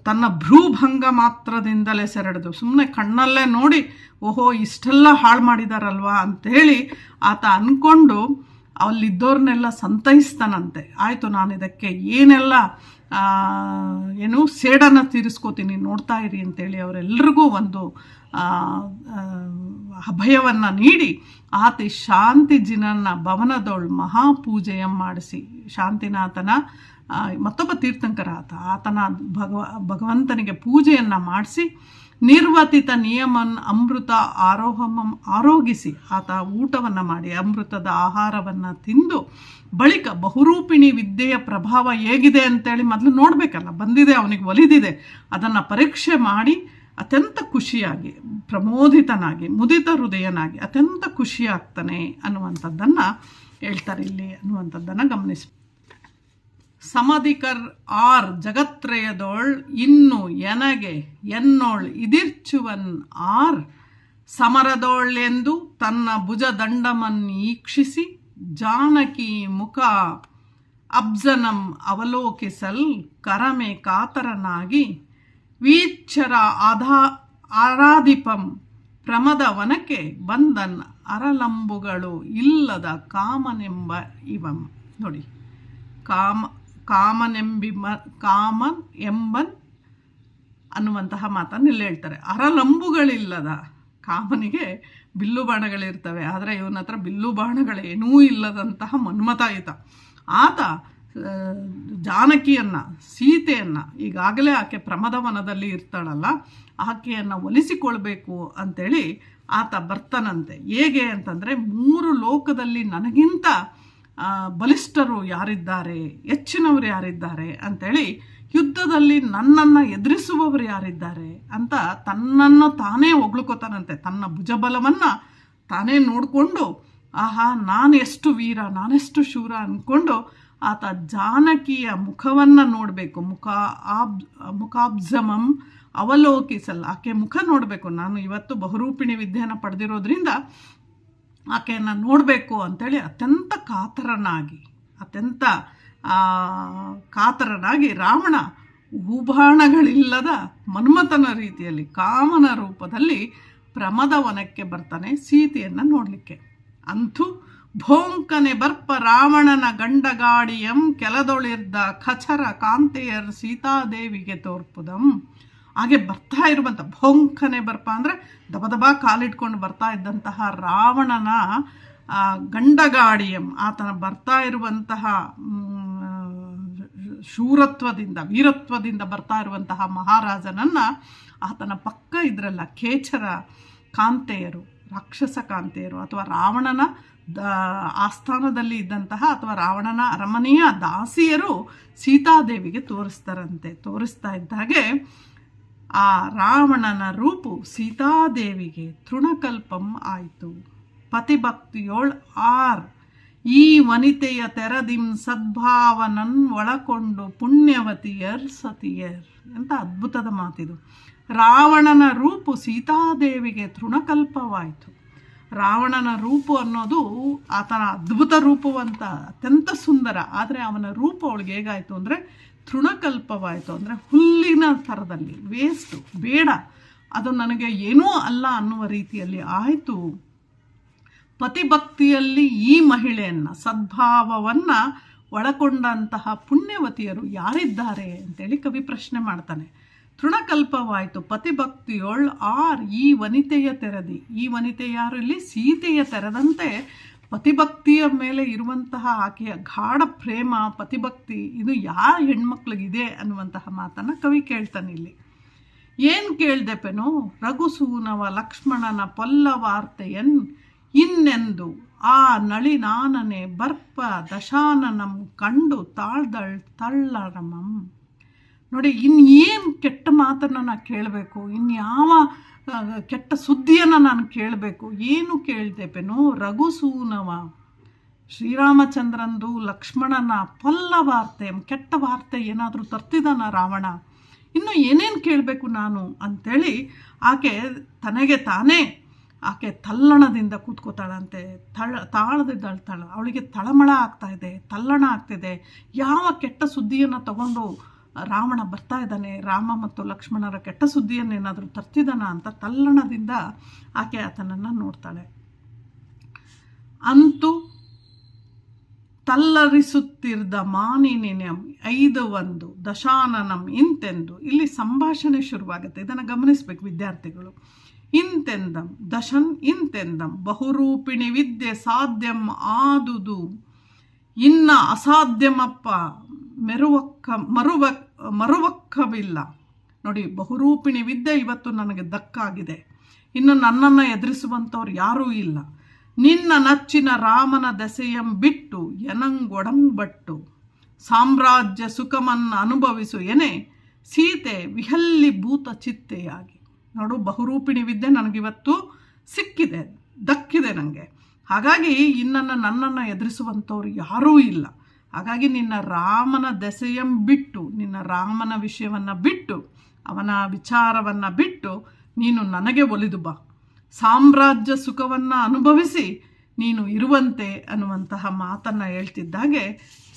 ತನ್ನ ಭ್ರೂಭಂಗ ಮಾತ್ರದಿಂದಲೇ ಸೆರೆಡಿದು, ಸುಮ್ಮನೆ ಕಣ್ಣಲ್ಲೇ ನೋಡಿ ಓಹೋ ಇಷ್ಟೆಲ್ಲ ಹಾಳು ಮಾಡಿದಾರಲ್ವಾ ಅಂಥೇಳಿ ಆತ ಅಂದ್ಕೊಂಡು ಅಲ್ಲಿದ್ದವ್ರನ್ನೆಲ್ಲ ಸಂತೈಸ್ತಾನಂತೆ. ಆಯಿತು, ನಾನು ಇದಕ್ಕೆ ಏನೆಲ್ಲ ಸೇಡನ್ನು ತೀರಿಸ್ಕೋತೀನಿ, ನೋಡ್ತಾ ಇರಿ ಅಂತೇಳಿ ಅವರೆಲ್ಲರಿಗೂ ಒಂದು ಅಭಯವನ್ನು ನೀಡಿ ಆತ ಶಾಂತಿ ಜಿನನ್ನ ಭವನದೊಳ್ ಮಹಾಪೂಜೆಯ ಮಾಡಿಸಿ, ಶಾಂತಿನಾಥನ ಮತ್ತೊಬ್ಬ ತೀರ್ಥಂಕರ ಆತನ ಭಗವಂತನಿಗೆ ಪೂಜೆಯನ್ನು ಮಾಡಿಸಿ ನಿರ್ವತಿತ ನಿಯಮನ್ ಅಮೃತ ಆರೋಗಿಸಿ ಆತ ಊಟವನ್ನು ಮಾಡಿ ಅಮೃತದ ಆಹಾರವನ್ನು ತಿಂದು ಬಳಿಕ ಬಹುರೂಪಿಣಿ ವಿದ್ಯೆಯ ಪ್ರಭಾವ ಹೇಗಿದೆ ಅಂತೇಳಿ ಮೊದಲು ನೋಡಬೇಕಲ್ಲ, ಬಂದಿದೆ ಅವನಿಗೆ ಒಲಿದಿದೆ, ಅದನ್ನು ಪರೀಕ್ಷೆ ಮಾಡಿ ಅತ್ಯಂತ ಖುಷಿಯಾಗಿ ಪ್ರಮೋದಿತನಾಗಿ ಮುದಿತ ಹೃದಯನಾಗಿ ಅತ್ಯಂತ ಖುಷಿಯಾಗ್ತಾನೆ ಅನ್ನುವಂಥದ್ದನ್ನು ಹೇಳ್ತಾರೆ ಇಲ್ಲಿ ಅನ್ನುವಂಥದ್ದನ್ನು ಗಮನಿಸಿ. ಸಮಧಿಕರ್ ಆರ್ ಜಗತ್ರಯದೋಳ್ ಇನ್ನು ಎನಗೆ ಎನ್ನೋಳ್ ಇದಿರ್ಚುವನ್ ಆರ್ ಸಮರದೋಳ್ ಎಂದು ತನ್ನ ಭುಜದಂಡಮನ್ ಈಕ್ಷಿಸಿ ಜಾನಕಿ ಮುಖ ಅಬ್ಜನಂ ಅವಲೋಕಿಸಲ್ ಕರಮೆ ಕಾತರನಾಗಿ ವೀಕ್ಷರ ಆರಾಧಿಪಂ ಪ್ರಮದ ವನಕ್ಕೆ ಬಂದನ್ ಅರಲಂಬುಗಳು ಇಲ್ಲದ ಕಾಮನೆಂಬ ಇವಂ. ನೋಡಿ, ಕಾಮನ್ ಎಂಬನ್ ಅನ್ನುವಂತಹ ಮಾತನ್ನು ಇಲ್ಲಿ ಹೇಳ್ತಾರೆ. ಅರಲಂಬುಗಳಿಲ್ಲದ, ಕಾಮನಿಗೆ ಬಿಲ್ಲು ಬಾಣಗಳಿರ್ತವೆ, ಆದರೆ ಇವನ ಹತ್ರ ಬಿಲ್ಲು ಬಾಣಗಳೇನೂ ಇಲ್ಲದಂತಹ ಮನ್ಮತಾಯಿತ ಆತ ಜಾನಕಿಯನ್ನು, ಸೀತೆಯನ್ನು, ಈಗಾಗಲೇ ಆಕೆ ಪ್ರಮದವನದಲ್ಲಿ ಇರ್ತಾಳಲ್ಲ, ಆಕೆಯನ್ನು ಒಲಿಸಿಕೊಳ್ಬೇಕು ಅಂಥೇಳಿ ಆತ ಬರ್ತಾನಂತೆ. ಹೇಗೆ ಅಂತಂದರೆ, 3 ಲೋಕದಲ್ಲಿ ನನಗಿಂತ ಬಲಿಷ್ಠರು ಯಾರಿದ್ದಾರೆ, ಹೆಚ್ಚಿನವರು ಯಾರಿದ್ದಾರೆ ಅಂಥೇಳಿ, ಯುದ್ಧದಲ್ಲಿ ನನ್ನನ್ನು ಎದುರಿಸುವವರು ಯಾರಿದ್ದಾರೆ ಅಂತ ತನ್ನನ್ನು ತಾನೇ ಹೊಗಳ್ಕೋತಾನಂತೆ. ತನ್ನ ಭುಜಬಲವನ್ನು ತಾನೇ ನೋಡಿಕೊಂಡು ಆಹಾ ನಾನು ಎಷ್ಟು ವೀರ, ನಾನೆಷ್ಟು ಶೂರ ಅಂದ್ಕೊಂಡು ಆತ ಜಾನಕಿಯ ಮುಖವನ್ನು ನೋಡಬೇಕು. ಮುಖಾಬ್ಜಮಂ ಅವಲೋಕಿಸಲ್ಲ, ಆಕೆ ಮುಖ ನೋಡಬೇಕು. ನಾನು ಇವತ್ತು ಬಹುರೂಪಿಣಿ ವಿದ್ಯೆಯನ್ನು ಪಡೆದಿರೋದ್ರಿಂದ ಆಕೆಯನ್ನು ನೋಡಬೇಕು ಅಂಥೇಳಿ ಅತ್ಯಂತ ಕಾತರನಾಗಿ ರಾವಣ ಹೂಬಾಣಗಳಿಲ್ಲದ ಮನ್ಮಥನ ರೀತಿಯಲ್ಲಿ ಕಾಮನ ರೂಪದಲ್ಲಿ ಪ್ರಮದವನಕ್ಕೆ ಬರ್ತಾನೆ ಸೀತೆಯನ್ನು ನೋಡಲಿಕ್ಕೆ. ಅಂತೂ ಭೋಂಕನೆ ಬರ್ಪ ರಾವಣನ ಗಂಡಗಾಡಿಯಂ ಕೆಲದೊಳಿರ್ದ ಖಚರ ಕಾಂತೆಯರ್ ಸೀತಾದೇವಿಗೆ ತೋರ್ಪುದಂ. ಹಾಗೆ ಬರ್ತಾ ಇರುವಂಥ ಭೋಂಕನೆ ಬರ್ಪ ಅಂದರೆ ದಬದಬ ಕಾಲಿಟ್ಕೊಂಡು ಬರ್ತಾ ಇದ್ದಂತಹ ರಾವಣನ ಗಂಡಗಾಡಿಯಂ, ಆತನ ಬರ್ತಾ ಇರುವಂತಹ ಶೂರತ್ವದಿಂದ ವೀರತ್ವದಿಂದ ಬರ್ತಾ ಇರುವಂತಹ ಮಹಾರಾಜನನ್ನು ಆತನ ಪಕ್ಕ ಇದ್ರಲ್ಲ ಖೇಚರ ಕಾಂತೆಯರು, ರಾಕ್ಷಸ ಕಾಂತೆಯರು ಅಥವಾ ರಾವಣನ ಆಸ್ಥಾನದಲ್ಲಿ ಇದ್ದಂತಹ ಅಥವಾ ರಾವಣನ ಅರಮನೆಯ ದಾಸಿಯರು ಸೀತಾದೇವಿಗೆ ತೋರಿಸ್ತಾರಂತೆ. ತೋರಿಸ್ತಾ ಇದ್ದಾಗೆ ಆ ರಾವಣನ ರೂಪು ಸೀತಾದೇವಿಗೆ ತೃಣಕಲ್ಪಂ ಆಯಿತು. ಪತಿಭಕ್ತಿಯೋಳ್ ಈ ವನಿತೆಯ ತೆರದಿಂ ಸದ್ಭಾವನನ್ ಒಳಕೊಂಡು ಪುಣ್ಯವತಿಯರ್ ಸತಿಯರ್ ಅಂತ ಅದ್ಭುತದ ಮಾತಿದು. ರಾವಣನ ರೂಪು ಸೀತಾದೇವಿಗೆ ತೃಣಕಲ್ಪವಾಯಿತು. ರಾವಣನ ರೂಪು ಅನ್ನೋದು ಆತನ ಅದ್ಭುತ ರೂಪವಂತ ಅತ್ಯಂತ ಸುಂದರ, ಆದರೆ ಅವನ ರೂಪ ಅವಳಿಗೆ ಹೇಗಾಯಿತು ಅಂದರೆ ತೃಣಕಲ್ಪವಾಯಿತು. ಅಂದರೆ ಹುಲ್ಲಿನ ಥರದಲ್ಲಿ, ವೇಸ್ಟು, ಬೇಡ, ಅದು ನನಗೆ ಏನೂ ಅಲ್ಲ ಅನ್ನುವ ರೀತಿಯಲ್ಲಿ ಆಯಿತು. ಪತಿಭಕ್ತಿಯಲ್ಲಿ ಈ ಮಹಿಳೆಯನ್ನು, ಸದ್ಭಾವವನ್ನು ಒಳಗೊಂಡಂತಹ ಪುಣ್ಯವತಿಯರು ಯಾರಿದ್ದಾರೆ ಅಂತೇಳಿ ಕವಿ ಪ್ರಶ್ನೆ ಮಾಡ್ತಾನೆ. ತೃಣಕಲ್ಪವಾಯಿತು ಪತಿಭಕ್ತಿಯೋಳ್ ಈ ವನಿತೆಯ ತೆರದಿ. ಈ ವನಿತೆ ಯಾರು? ಇಲ್ಲಿ ಸೀತೆಯ ತೆರೆದಂತೆ ಪತಿಭಕ್ತಿಯ ಮೇಲೆ ಇರುವಂತಹ ಆಕೆಯ ಗಾಢ ಪ್ರೇಮ, ಪತಿಭಕ್ತಿ ಇದು ಯಾರ ಹೆಣ್ಮಕ್ಳಿಗಿದೆ ಅನ್ನುವಂತಹ ಮಾತನ್ನು ಕವಿ ಕೇಳ್ತಾನೆ. ಇಲ್ಲಿ ಏನು ಕೇಳ್ದೆಪೆನೋ, ರಘುಸೂನವ ಲಕ್ಷ್ಮಣನ ಪಲ್ಲವಾರ್ತೆಯನ್ ಇನ್ನೆಂದು ಆ ನಳಿನಾನನೆ ಬರ್ಪ ದಶಾನನಂ ಕಂಡು ತಾಳ್ದಳ್ ತಳ್ಳರಮಂ. ನೋಡಿ, ಇನ್ನೇನು ಕೆಟ್ಟ ಮಾತನ್ನು ನಾನು ಕೇಳಬೇಕು, ಇನ್ಯಾವ ಕೆಟ್ಟ ಸುದ್ದಿಯನ್ನು ನಾನು ಕೇಳಬೇಕು? ಏನು ಕೇಳ್ದೇಪೇನೋ, ರಘುಸೂನವ ಶ್ರೀರಾಮಚಂದ್ರಂದು ಲಕ್ಷ್ಮಣನ ಪಲ್ಲವಾರ್ತೆ, ಕೆಟ್ಟ ವಾರ್ತೆ ಏನಾದರೂ ತರ್ತಿದ್ದಾನ ರಾವಣ, ಇನ್ನು ಏನೇನು ಕೇಳಬೇಕು ನಾನು ಅಂಥೇಳಿ ಆಕೆ ತನಗೆ ತಾನೇ ಆಕೆ ತಲ್ಲಣದಿಂದ ಕೂತ್ಕೋತಾಳಂತೆ. ತಾಳದಿದ್ದಾಳ್ತಾಳ, ಅವಳಿಗೆ ತಳಮಳ ಆಗ್ತಾಯಿದೆ, ತಲ್ಲಣ ಆಗ್ತಿದೆ. ಯಾವ ಕೆಟ್ಟ ಸುದ್ದಿಯನ್ನು ತಗೊಂಡು ರಾವಣ ಬರ್ತಾ ಇದ್ದಾನೆ, ರಾಮ ಮತ್ತು ಲಕ್ಷ್ಮಣರ ಕೆಟ್ಟ ಸುದ್ದಿಯನ್ನೇನಾದರೂ ತರ್ತಿದ್ದಾನ ಅಂತ ತಲ್ಲಣದಿಂದ ಆಕೆ ಆತನನ್ನು ನೋಡ್ತಾಳೆ. ಅಂತೂ ತಲ್ಲರಿಸುತ್ತಿರ್ದ ಮಾನಿನಿನಂ 5 ದಶಾನನಂ ಇಂತೆಂದು. ಇಲ್ಲಿ ಸಂಭಾಷಣೆ ಶುರುವಾಗುತ್ತೆ, ಇದನ್ನು ಗಮನಿಸಬೇಕು ವಿದ್ಯಾರ್ಥಿಗಳು. ಇಂತೆಂದಂ ದಶನ್ ಇಂತೆಂದಂ ಬಹುರೂಪಿಣಿ ವಿದ್ಯೆ ಸಾಧ್ಯಂ ಆದುದು ಇನ್ನ ಅಸಾಧ್ಯವಪ್ಪ ಮರುವಕ್ಕವಿಲ್ಲ. ನೋಡಿ, ಬಹುರೂಪಿಣಿ ವಿದ್ಯೆ ಇವತ್ತು ನನಗೆ ದಕ್ಕಾಗಿದೆ, ಇನ್ನು ನನ್ನನ್ನು ಎದುರಿಸುವಂಥವ್ರು ಯಾರೂ ಇಲ್ಲ. ನಿನ್ನ ನಚ್ಚಿನ ರಾಮನ ದೆಸೆಯಂ ಬಿಟ್ಟು ಎನಂಗೊಡಂಬಟ್ಟು ಸಾಮ್ರಾಜ್ಯ ಸುಖಮನ್ನು ಅನುಭವಿಸು ಎನೆ ಸೀತೆ ವಿಹಲ್ಲಿ ಭೂತ ಚಿತ್ತೆಯಾಗಿ. ನೋಡು, ಬಹುರೂಪಿಣಿ ವಿದ್ಯೆ ನನಗಿವತ್ತು ಸಿಕ್ಕಿದೆ, ದಕ್ಕಿದೆ ನನಗೆ. ಹಾಗಾಗಿ ನನ್ನನ್ನು ಎದುರಿಸುವಂಥವ್ರು ಯಾರೂ ಇಲ್ಲ. ಹಾಗಾಗಿ ನಿನ್ನ ರಾಮನ ದೆಸೆಯಂ ಬಿಟ್ಟು, ನಿನ್ನ ರಾಮನ ವಿಷಯವನ್ನು ಬಿಟ್ಟು, ಅವನ ವಿಚಾರವನ್ನು ಬಿಟ್ಟು ನೀನು ನನಗೆ ಒಲಿದು ಬಾ, ಸಾಮ್ರಾಜ್ಯ ಸುಖವನ್ನು ಅನುಭವಿಸಿ ನೀನು ಇರುವಂತೆ ಅನ್ನುವಂತಹ ಮಾತನ್ನು ಹೇಳ್ತಿದ್ದಾಗೆ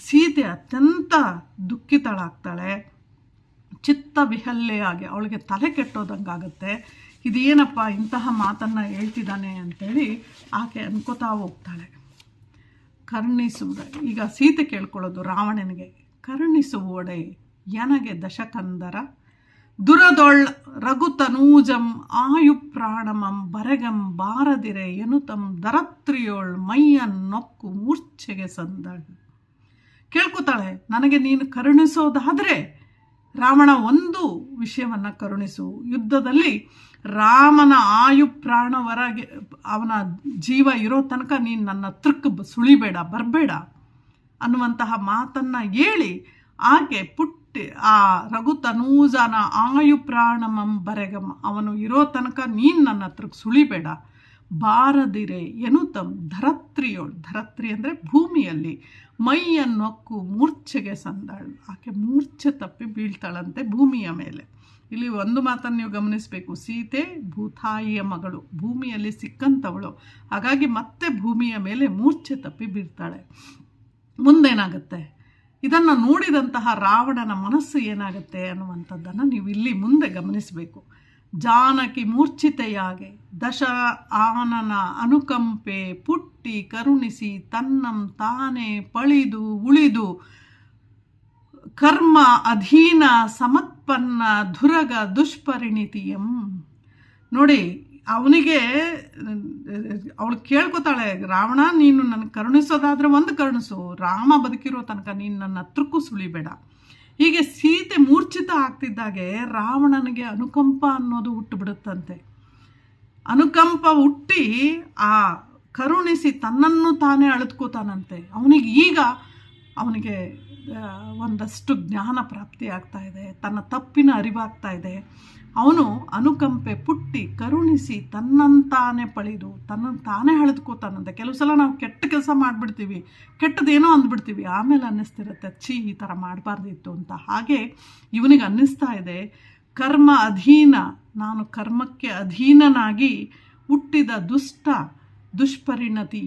ಸೀತೆ ಅತ್ಯಂತ ದುಃಖಿತಳಾಗ್ತಾಳೆ. ಚಿತ್ತ ವಿಹಲ್ಲೆಯಾಗಿ ಅವಳಿಗೆ ತಲೆ ಕೆಟ್ಟೋದಂಗಾಗುತ್ತೆ. ಇದೇನಪ್ಪ ಇಂತಹ ಮಾತನ್ನು ಹೇಳ್ತಿದ್ದಾನೆ ಅಂಥೇಳಿ ಆಕೆ ಅನ್ಕೋತಾ ಹೋಗ್ತಾಳೆ. ಕರುಣಿಸುವುದ, ಈಗ ಸೀತೆ ಕೇಳ್ಕೊಳ್ಳೋದು ರಾವಣನಿಗೆ, ಕರುಣಿಸುವೊಡೆ ಎನಗೆ ದಶಕಂದರ ದುರದೊಳ್ ರಘುತನೂಜಂ ಆಯು ಪ್ರಾಣಮಂ ಬರೆಗಂ ಬಾರದಿರೆ ಎನುತಂ ದರತ್ರಿಯೋಳ್ ಮೈಯನ್ ನೊಕ್ಕು ಮೂರ್ಛೆಗೆ ಸಂದಳ್. ಕೇಳ್ಕೊತಾಳೆ, ನನಗೆ ನೀನು ಕರುಣಿಸೋದಾದರೆ ರಾವಣ ಒಂದು ವಿಷಯವನ್ನು ಕರುಣಿಸು, ಯುದ್ಧದಲ್ಲಿ ರಾಮನ ಆಯು ಪ್ರಾಣವರೆಗೆ ಅವನ ಜೀವ ಇರೋ ತನಕ ನೀನು ನನ್ನ ಹತ್ರಕ್ಕೆ ಸುಳಿಬೇಡ, ಬರಬೇಡ ಅನ್ನುವಂತಹ ಮಾತನ್ನು ಹೇಳಿ ಆಕೆ ಆ ರಘುತನೂಜನ ಆಯು ಪ್ರಾಣಮಂ ಬರೆಗಂ, ಅವನು ಇರೋ ತನಕ ನೀನು ನನ್ನ ಹತ್ರಕ್ಕೆ ಸುಳಿಬೇಡ, ಬಾರದಿರೆ ಎನುತಂ ಧರತ್ರಿಯೋಳು, ಧರತ್ರಿ ಅಂದರೆ ಭೂಮಿಯಲ್ಲಿ, ಮೈಯನ್ನೊಕ್ಕು ಮೂರ್ಛೆಗೆ ಸಂದಾಳು, ಆಕೆ ಮೂರ್ಛೆ ತಪ್ಪಿ ಬೀಳ್ತಾಳಂತೆ ಭೂಮಿಯ ಮೇಲೆ. ಇಲ್ಲಿ ಒಂದು ಮಾತನ್ನು ನೀವು ಗಮನಿಸಬೇಕು, ಸೀತೆ ಭೂತಾಯಿಯ ಮಗಳು, ಭೂಮಿಯಲ್ಲಿ ಸಿಕ್ಕಂಥವಳು, ಹಾಗಾಗಿ ಮತ್ತೆ ಭೂಮಿಯ ಮೇಲೆ ಮೂರ್ಛೆ ತಪ್ಪಿ ಬೀಳ್ತಾಳೆ. ಮುಂದೇನಾಗುತ್ತೆ, ಇದನ್ನು ನೋಡಿದಂತಹ ರಾವಣನ ಮನಸ್ಸು ಏನಾಗುತ್ತೆ ಅನ್ನುವಂಥದ್ದನ್ನು ನೀವು ಇಲ್ಲಿ ಮುಂದೆ ಗಮನಿಸಬೇಕು. ಜಾನಕಿ ಮೂರ್ಛಿತೆಯಾಗೆ ದಶ ಆನನ ಅನುಕಂಪೆ ಪುಟ್ಟಿ ಕರುಣಿಸಿ ತನ್ನಂ ತಾನೇ ಪಳಿದು ಉಳಿದು ಕರ್ಮ ಅಧೀನ ಸಮತ್ಪನ್ನ ಧುರಗ ದುಷ್ಪರಿಣಿತಿಯಂ. ನೋಡಿ, ಅವನಿಗೆ ಅವಳು ಕೇಳ್ಕೊತಾಳೆ, ರಾವಣ ನೀನು ನನಗೆ ಕರುಣಿಸೋದಾದ್ರೆ ಒಂದು ಕರುಣಿಸು, ರಾಮ ಬದುಕಿರೋ ತನಕ ನೀನು ನನ್ನ ಹತ್ರಕ್ಕೂ ಸುಳಿಬೇಡ. ಹೀಗೆ ಸೀತೆ ಮೂರ್ಛಿತ ಆಗ್ತಿದ್ದಾಗೆ ರಾವಣನಿಗೆ ಅನುಕಂಪ ಅನ್ನೋದು ಹುಟ್ಟುಬಿಡುತ್ತಂತೆ. ಅನುಕಂಪ ಹುಟ್ಟಿ ಆ ಕರುಣಿಸಿ ತನ್ನನ್ನು ತಾನೇ ಅಳೆದುಕೋತಾನಂತೆ. ಅವನಿಗೆ ಒಂದಷ್ಟು ಜ್ಞಾನ ಪ್ರಾಪ್ತಿ ಆಗ್ತಾ ಇದೆ, ತನ್ನ ತಪ್ಪಿನ ಅರಿವಾಗ್ತಾ ಇದೆ. ಅವನು ಅನುಕಂಪೆ ಪುಟ್ಟಿ ಕರುಣಿಸಿ ತನ್ನಂತಾನೆ ಪಳಿದು ತನ್ನನ್ನು ತಾನೇ ಅಳೆದುಕೋತಾನಂತೆ. ಕೆಲವು ಸಲ ನಾವು ಕೆಟ್ಟ ಕೆಲಸ ಮಾಡಿಬಿಡ್ತೀವಿ, ಕೆಟ್ಟದೇನೋ ಅಂದ್ಬಿಡ್ತೀವಿ, ಆಮೇಲೆ ಅನ್ನಿಸ್ತಿರುತ್ತೆ ಛೀ ಈ ಥರ ಮಾಡಬಾರ್ದಿತ್ತು ಅಂತ. ಹಾಗೆ ಇವನಿಗೆ ಅನ್ನಿಸ್ತಾ ಇದೆ, ಕರ್ಮ ಅಧೀನ, ನಾನು ಕರ್ಮಕ್ಕೆ ಅಧೀನನಾಗಿ ಹುಟ್ಟಿದ ದುಷ್ಪರಿಣತಿ,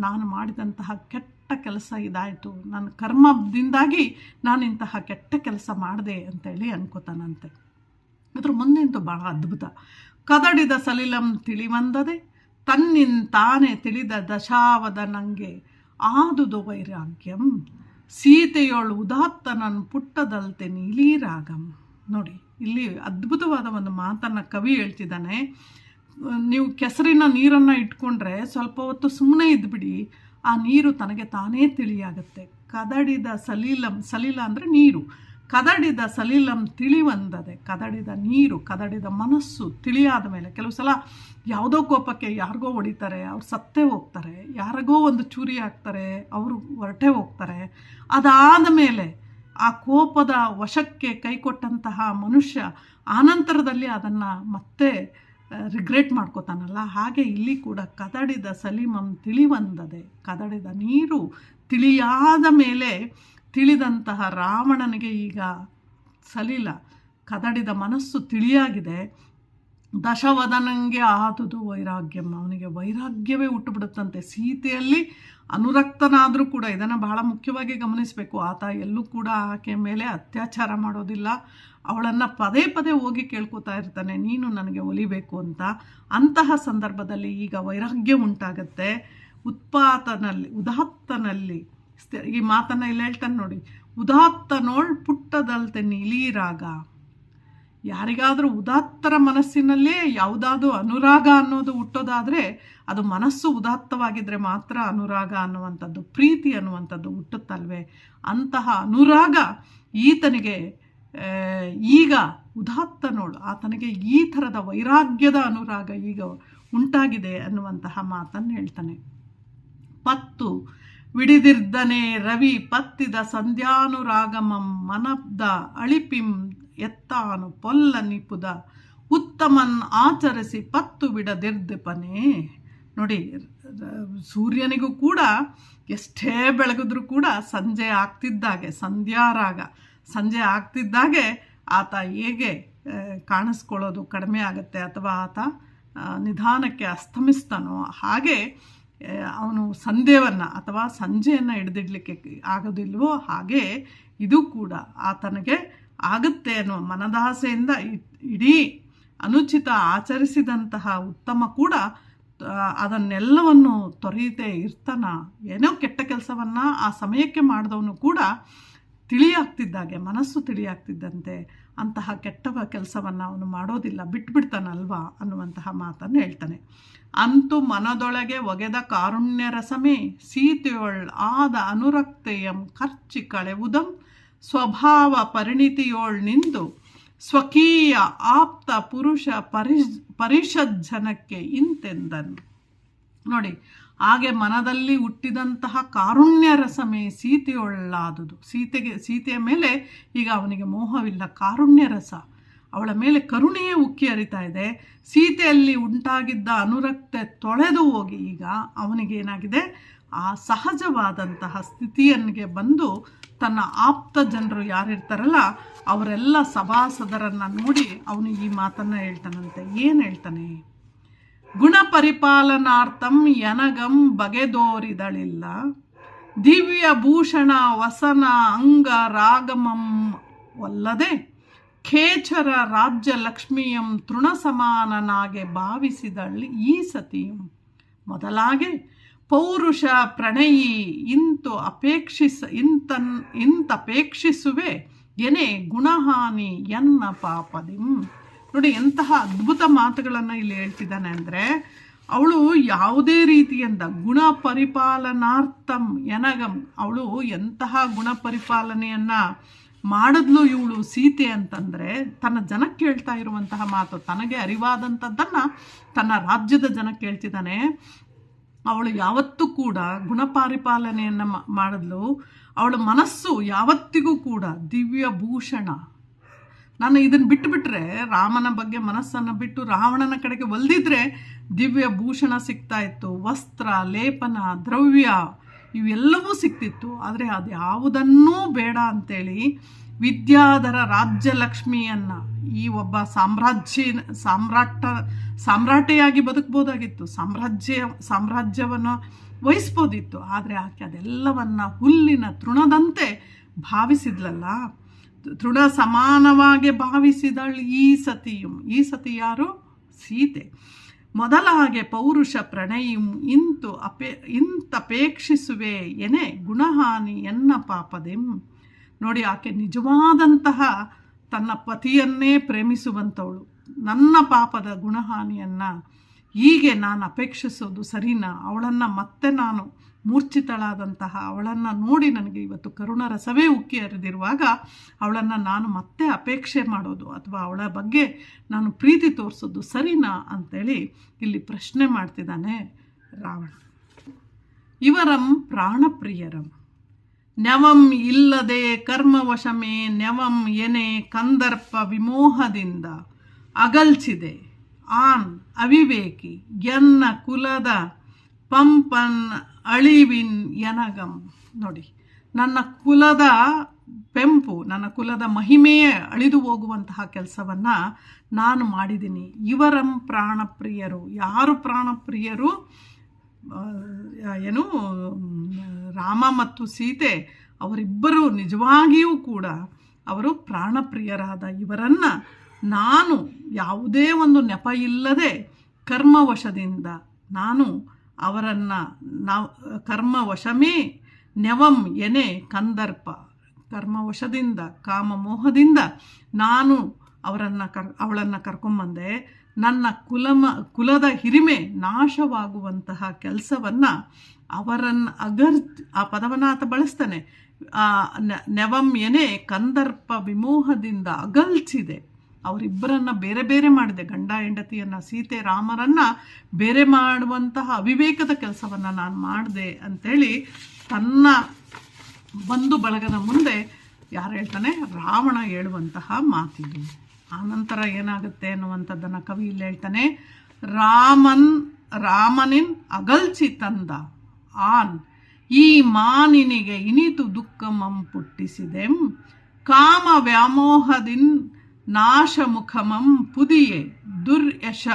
ನಾನು ಮಾಡಿದಂತಹ ಕೆಟ್ಟ ಕೆಲಸ ಇದಾಯಿತು, ನನ್ನ ಕರ್ಮದಿಂದಾಗಿ ನಾನು ಇಂತಹ ಕೆಟ್ಟ ಕೆಲಸ ಮಾಡಿದೆ ಅಂತೇಳಿ ಅನ್ಕೋತಾನಂತೆ. ಅದ್ರ ಮುಂದಿಂತು ಭಾಳ ಅದ್ಭುತ. ಕದಡಿದ ಸಲಿಲಂ ತಿಳಿವಂದದೆ ತನ್ನಿಂತಾನೆ ತಿಳಿದ ದಶಾವದ ನಂಗೆ ಆದುದು ವೈರಾಗ್ಯಂ ಸೀತೆಯೊಳು ಉದಾತ್ತನನ್ ಪುಟ್ಟದಲ್ತೆ ನೀಲೀರಾಗಂ. ನೋಡಿ, ಇಲ್ಲಿ ಅದ್ಭುತವಾದ ಒಂದು ಮಾತನ್ನು ಕವಿ ಹೇಳ್ತಿದ್ದಾನೆ. ನೀವು ಕೆಸರಿನ ನೀರನ್ನು ಇಟ್ಕೊಂಡ್ರೆ ಸ್ವಲ್ಪ ಹೊತ್ತು ಸುಮ್ಮನೆ ಇದ್ಬಿಡಿ, ಆ ನೀರು ತನಗೆ ತಾನೇ ತಿಳಿಯಾಗುತ್ತೆ. ಕದಡಿದ ಸಲಿಲ ಅಂದರೆ ನೀರು, ಕದಡಿದ ಸಲಿಲಂ ತಿಳಿವಂದದೆ, ಕದಡಿದ ನೀರು, ಕದಡಿದ ಮನಸ್ಸು ತಿಳಿಯಾದ ಮೇಲೆ, ಕೆಲವು ಸಲ ಯಾವುದೋ ಕೋಪಕ್ಕೆ ಯಾರಿಗೋ ಹೊಡಿತಾರೆ, ಅವ್ರು ಸತ್ತೇ ಹೋಗ್ತಾರೆ, ಯಾರಿಗೋ ಒಂದು ಚೂರಿ ಹಾಕ್ತಾರೆ, ಅವರು ಹೊರಟೇ ಹೋಗ್ತಾರೆ. ಅದಾದ ಮೇಲೆ ಆ ಕೋಪದ ವಶಕ್ಕೆ ಕೈಕೊಟ್ಟಂತಹ ಮನುಷ್ಯ ಆನಂತರದಲ್ಲಿ ಅದನ್ನು ಮತ್ತೆ ರಿಗ್ರೆಟ್ ಮಾಡ್ಕೋತಾನಲ್ಲ, ಹಾಗೆ ಇಲ್ಲಿ ಕೂಡ ಕದಡಿದ ಸಲಿಮಂ ತಿಳಿವಂದದೆ, ಕದಡಿದ ನೀರು ತಿಳಿಯಾದ ಮೇಲೆ ತಿಳಿದಂತಹ ರಾವಣನಿಗೆ ಈಗ ಸಲಿಲ, ಕದಡಿದ ಮನಸ್ಸು ತಿಳಿಯಾಗಿದೆ. ದಶವದನಂಗೆ ಆದುದು ವೈರಾಗ್ಯಂ, ಅವನಿಗೆ ವೈರಾಗ್ಯವೇ ಹುಟ್ಟುಬಿಡುತ್ತಂತೆ. ಸೀತೆಯಲ್ಲಿ ಅನುರಕ್ತನಾದರೂ ಕೂಡ, ಇದನ್ನು ಬಹಳ ಮುಖ್ಯವಾಗಿ ಗಮನಿಸಬೇಕು, ಆತ ಎಲ್ಲೂ ಕೂಡ ಆಕೆಯ ಮೇಲೆ ಅತ್ಯಾಚಾರ ಮಾಡೋದಿಲ್ಲ, ಅವಳನ್ನು ಪದೇ ಪದೇ ಹೋಗಿ ಕೇಳ್ಕೊತಾ ಇರ್ತಾನೆ, ನೀನು ನನಗೆ ಒಲಿಬೇಕು ಅಂತ. ಅಂತಹ ಸಂದರ್ಭದಲ್ಲಿ ಈಗ ವೈರಾಗ್ಯ ಉಂಟಾಗತ್ತೆ. ಉದಾತ್ತನಲ್ಲಿ ಈ ಮಾತನ್ನು ಇಲ್ಲಿ ಹೇಳ್ತಾನೆ ನೋಡಿ, ಉದಾತ್ತನೋಳ್ ಪುಟ್ಟದಲ್ತೆ ನೀಲೀರಾಗ. ಯಾರಿಗಾದರೂ ಉದಾತ್ತರ ಮನಸ್ಸಿನಲ್ಲೇ ಯಾವುದಾದ್ರೂ ಅನುರಾಗ ಅನ್ನೋದು ಹುಟ್ಟೋದಾದರೆ ಅದು ಮನಸ್ಸು ಉದಾತ್ತವಾಗಿದ್ದರೆ ಮಾತ್ರ ಅನುರಾಗ ಅನ್ನುವಂಥದ್ದು, ಪ್ರೀತಿ ಅನ್ನುವಂಥದ್ದು ಹುಟ್ಟುತ್ತಲ್ವೇ. ಅಂತಹ ಅನುರಾಗ ಈತನಿಗೆ ಈಗ ಉದಾತ್ತನೋಳು, ಆತನಿಗೆ ಈ ಥರದ ವೈರಾಗ್ಯದ ಅನುರಾಗ ಈಗ ಉಂಟಾಗಿದೆ ಅನ್ನುವಂತಹ ಮಾತನ್ನು ಹೇಳ್ತಾನೆ. ಪತ್ತು ವಿಡಿದಿರ್ದನೆ ರವಿ ಪತ್ತಿದ ಸಂಧ್ಯಾನುರಾಗಮಂ ಮನಬ್ದ ಅಳಿಪಿಂ ಎತ್ತಾನು ಪೊಲ್ಲ ನಿಪುದ ಉತ್ತಮನ್ ಆಚರಿಸಿ ಪತ್ತು ಬಿಡದಿರ್ದೆಪನೆ. ನೋಡಿ, ಸೂರ್ಯನಿಗೂ ಕೂಡ ಎಷ್ಟೇ ಬೆಳಗಿದ್ರೂ ಕೂಡ ಸಂಜೆ ಆಗ್ತಿದ್ದಾಗೆ, ಸಂಜೆ ಆಗ್ತಿದ್ದಾಗೆ ಆತ ಹೇಗೆ ಕಾಣಿಸ್ಕೊಳ್ಳೋದು ಕಡಿಮೆ ಆಗುತ್ತೆ ಅಥವಾ ಆತ ನಿಧಾನಕ್ಕೆ ಅಸ್ತಮಿಸ್ತಾನೋ, ಹಾಗೆ ಅವನು ಸಂಧ್ಯವನ್ನು ಅಥವಾ ಸಂಜೆಯನ್ನು ಹಿಡಿದಿಡ್ಲಿಕ್ಕೆ ಆಗೋದಿಲ್ವೋ ಹಾಗೆ ಇದು ಕೂಡ ಆತನಿಗೆ ಆಗುತ್ತೆ ಅನ್ನೋ ಮನದಾಸೆಯಿಂದ ಇಡೀ ಅನುಚಿತ ಆಚರಿಸಿದಂತಹ ಉತ್ತಮ ಕೂಡ ಅದನ್ನೆಲ್ಲವನ್ನು ತೊರೆಯದೇ ಇರ್ತಾನ. ಏನೋ ಕೆಟ್ಟ ಕೆಲಸವನ್ನು ಆ ಸಮಯಕ್ಕೆ ಮಾಡಿದವನು ಕೂಡ ತಿಳಿಯಾಗ್ತಿದ್ದಾಗೆ, ಮನಸ್ಸು ತಿಳಿಯಾಗ್ತಿದ್ದಂತೆ ಅಂತಹ ಕೆಟ್ಟ ಕೆಲಸವನ್ನು ಅವನು ಮಾಡೋದಿಲ್ಲ, ಬಿಟ್ಬಿಡ್ತಾನಲ್ವಾ ಅನ್ನುವಂತಹ ಮಾತನ್ನು ಹೇಳ್ತಾನೆ. ಅಂತೂ ಮನದೊಳಗೆ ಒಗೆದ ಕಾರುಣ್ಯ ರಸಮೇ ಸೀತೆಯೊಳ್ ಆದ ಅನುರಕ್ತೆಯಂ ಖರ್ಚಿ ಕಳೆವುದಂ ಸ್ವಭಾವ ಪರಿಣಿತಿಯೊಳ್ ನಿಂದು ಸ್ವಕೀಯ ಆಪ್ತ ಪುರುಷ ಪರಿಷಜ್ಜನಕ್ಕೆ ಇಂತೆಂದನು. ನೋಡಿ, ಹಾಗೆ ಮನದಲ್ಲಿ ಹುಟ್ಟಿದಂತಹ ಕಾರುಣ್ಯ ರಸಮೇ ಸೀತೆಯೊಳ್ಳಾದುದು. ಸೀತೆಯ ಮೇಲೆ ಈಗ ಅವನಿಗೆ ಮೋಹವಿಲ್ಲ, ಕಾರುಣ್ಯ ರಸ, ಅವಳ ಮೇಲೆ ಕರುಣೆಯೇ ಉಕ್ಕಿ ಹರಿತಾ ಇದೆ. ಸೀತೆಯಲ್ಲಿ ಉಂಟಾಗಿದ್ದ ಅನುರಕ್ತೆ ತೊಳೆದು ಹೋಗಿ ಈಗ ಅವನಿಗೇನಾಗಿದೆ, ಆ ಸಹಜವಾದಂತಹ ಸ್ಥಿತಿಯನ್ನಿಗೆ ಬಂದು ತನ್ನ ಆಪ್ತ ಜನರು ಯಾರಿರ್ತಾರಲ್ಲ ಅವರೆಲ್ಲ ಸಭಾಸದರನ್ನು ನೋಡಿ ಅವನು ಈ ಮಾತನ್ನು ಹೇಳ್ತಾನಂತೆ. ಏನು ಹೇಳ್ತಾನೆ? ಗುಣ ಪರಿಪಾಲನಾರ್ಥಂ ಯನಗಂ ಬಗೆದೋರಿದಳಿಲ್ಲ ದಿವ್ಯ ಭೂಷಣ ವಸನ ಅಂಗ ರಾಗಮಂ ಒಲ್ಲದೆ ಖೇಚರ ರಾಜ್ಯ ಲಕ್ಷ್ಮಿಯಂ ತೃಣ ಸಮಾನನಾಗೆ ಭಾವಿಸಿದಳು ಈ ಸತಿಯಂ. ಮೊದಲಾಗೆ ಪೌರುಷ ಪ್ರಣಯಿ ಇಂತಪೇಕ್ಷಿಸುವೆ ಎನೆ ಗುಣಹಾನಿ ಎನ್ನ ಪಾಪದಿಂ. ನೋಡಿ ಎಂತಹ ಅದ್ಭುತ ಮಾತುಗಳನ್ನು ಇಲ್ಲಿ ಹೇಳ್ತಿದ್ದಾನೆ ಅಂದರೆ, ಅವಳು ಯಾವುದೇ ರೀತಿಯಿಂದ ಗುಣ ಪರಿಪಾಲನಾರ್ಥಂ ಎನಗಂ, ಅವಳು ಎಂತಹ ಗುಣ ಪರಿಪಾಲನೆಯನ್ನು ಮಾಡಿದ್ಲು ಇವಳು ಸೀತೆ ಅಂತಂದರೆ, ತನ್ನ ಜನಕ್ಕೆ ಹೇಳ್ತಾ ಇರುವಂತಹ ಮಾತು, ತನಗೆ ಅರಿವಾದಂಥದ್ದನ್ನು ತನ್ನ ರಾಜ್ಯದ ಜನಕ್ಕೆ ಹೇಳ್ತಿದ್ದಾನೆ. ಅವಳು ಯಾವತ್ತೂ ಕೂಡ ಗುಣಪರಿಪಾಲನೆಯನ್ನು ಮಾಡಿದ್ಲು. ಅವಳ ಮನಸ್ಸು ಯಾವತ್ತಿಗೂ ಕೂಡ ದಿವ್ಯ ಭೂಷಣ. ನಾನು ಇದನ್ನು ಬಿಟ್ಟುಬಿಟ್ರೆ, ರಾಮನ ಬಗ್ಗೆ ಮನಸ್ಸನ್ನು ಬಿಟ್ಟು ರಾವಣನ ಕಡೆಗೆ ಒಲ್ದಿದ್ರೆ ದಿವ್ಯ ಭೂಷಣ ಸಿಗ್ತಾ ಇತ್ತು, ವಸ್ತ್ರ, ಲೇಪನ, ದ್ರವ್ಯ ಇವೆಲ್ಲವೂ ಸಿಗ್ತಿತ್ತು. ಆದರೆ ಅದು ಯಾವುದನ್ನೂ ಬೇಡ ಅಂತೇಳಿ ವಿದ್ಯಾಧರ ರಾಜ್ಯಲಕ್ಷ್ಮಿಯನ್ನು, ಈ ಒಬ್ಬ ಸಾಮ್ರಾಟೆಯಾಗಿ ಬದುಕ್ಬೋದಾಗಿತ್ತು, ಸಾಮ್ರಾಜ್ಯವನ್ನು ವಹಿಸ್ಬೋದಿತ್ತು. ಆದರೆ ಆಕೆ ಅದೆಲ್ಲವನ್ನು ಹುಲ್ಲಿನ ತೃಣದಂತೆ ಭಾವಿಸಿದ್ಲಲ್ಲ, ತೃಣ ಸಮಾನವಾಗಿ ಭಾವಿಸಿದಳು ಈ ಸತಿಯು. ಈ ಸತಿ ಯಾರು? ಸೀತೆ. ಮೊದಲಾಗೆ ಪೌರುಷ ಪ್ರಣಯಿಂ ಇಂತಪೇಕ್ಷಿಸುವೆ ಎನೆ ಗುಣಹಾನಿ ಎನ್ನ ಪಾಪದೆಂ. ನೋಡಿ, ಆಕೆ ನಿಜವಾದಂತಹ ತನ್ನ ಪತಿಯನ್ನೇ ಪ್ರೇಮಿಸುವಂಥವಳು. ನನ್ನ ಪಾಪದ ಗುಣಹಾನಿಯನ್ನು ಹೀಗೆ ನಾನು ಅಪೇಕ್ಷಿಸೋದು ಸರಿನಾ? ಅವಳನ್ನು ಮತ್ತೆ ನಾನು ಮೂರ್ಛಿತಳಾದಂತಹ ಅವಳನ್ನು ನೋಡಿ ನನಗೆ ಇವತ್ತು ಕರುಣರಸವೇ ಉಕ್ಕಿ ಹರಿದಿರುವಾಗ ಅವಳನ್ನು ನಾನು ಮತ್ತೆ ಅಪೇಕ್ಷೆ ಮಾಡೋದು ಅಥವಾ ಅವಳ ಬಗ್ಗೆ ನಾನು ಪ್ರೀತಿ ತೋರಿಸೋದು ಸರಿನಾ ಅಂತೇಳಿ ಇಲ್ಲಿ ಪ್ರಶ್ನೆ ಮಾಡ್ತಿದ್ದಾನೆ ರಾವಣ. ಇವರಂ ಪ್ರಾಣಪ್ರಿಯರಂ ನೆವಂ ಇಲ್ಲದೆ ಕರ್ಮವಶಮೇ ನೆವಂ ಎನೆ ಕಂದರ್ಪ ವಿಮೋಹದಿಂದ ಅಗಲ್ಚಿದೆ ಆನ್ ಅವಿವೇಕಿ ಎನ್ನ ಕುಲದ ಪಂಪನ್ ಅಳಿವಿನ್ ಎನಗಂ. ನೋಡಿ, ನನ್ನ ಕುಲದ ಪೆಂಪು, ನನ್ನ ಕುಲದ ಮಹಿಮೆಯೇ ಅಳಿದು ಹೋಗುವಂತಹ ಕೆಲಸವನ್ನು ನಾನು ಮಾಡಿದ್ದೀನಿ. ಇವರಂ ಪ್ರಾಣಪ್ರಿಯರು. ಯಾರು ಪ್ರಾಣಪ್ರಿಯರು? ಏನು, ರಾಮ ಮತ್ತು ಸೀತೆ ಅವರಿಬ್ಬರು ನಿಜವಾಗಿಯೂ ಕೂಡ ಅವರು ಪ್ರಾಣಪ್ರಿಯರಾದ ಇವರನ್ನು ನಾನು ಯಾವುದೇ ಒಂದು ನೆಪ ಇಲ್ಲದೆ ಕರ್ಮವಶದಿಂದ ನಾನು ಅವರನ್ನು ಕರ್ಮವಶಮೇ ನೆವಂ ಎನೆ ಕಂದರ್ಪ, ಕರ್ಮವಶದಿಂದ ಕಾಮಮೋಹದಿಂದ ನಾನು ಅವಳನ್ನು ಕರ್ಕೊಂಬಂದೆ. ನನ್ನ ಕುಲದ ಹಿರಿಮೆ ನಾಶವಾಗುವಂತಹ ಕೆಲಸವನ್ನು ಅವರನ್ನು ಆ ಪದವನ್ನು ಆತ ಬಳಸ್ತಾನೆ. ನೆವಂ ಎನೆ ಕಂದರ್ಪ ವಿಮೋಹದಿಂದ ಅಗಲ್ಚಿದೆ. ಅವರಿಬ್ಬರನ್ನು ಬೇರೆ ಬೇರೆ ಮಾಡಿದೆ. ಗಂಡ ಹೆಂಡತಿಯನ್ನು, ಸೀತೆ ರಾಮರನ್ನು ಬೇರೆ ಮಾಡುವಂತಹ ಅವಿವೇಕದ ಕೆಲಸವನ್ನು ನಾನು ಮಾಡಿದೆ ಅಂಥೇಳಿ ತನ್ನ ಬಂಧು ಬಳಗದ ಮುಂದೆ ಯಾರು ಹೇಳ್ತಾನೆ? ರಾವಣ ಹೇಳುವಂತಹ ಮಾತಿದು. ಆನಂತರ ಏನಾಗುತ್ತೆ ಅನ್ನುವಂಥದ್ದನ್ನು ಕವಿ ಇಲ್ಲಿ ಹೇಳ್ತಾನೆ. ರಾಮನಿನ್ ಅಗಲ್ಚಿ ತಂದ ಆನ್ ಈ ಮಾನಿನಿಗೆ ಇನಿತು ದುಃಖಮಂ ಪುಟ್ಟಿಸಿದೆಂ ಕಾಮ ವ್ಯಾಮೋಹದಿನ್ ನಾಶಮುಖಮಂ ಪುದಿಯೇ ದುರ್ಯಶ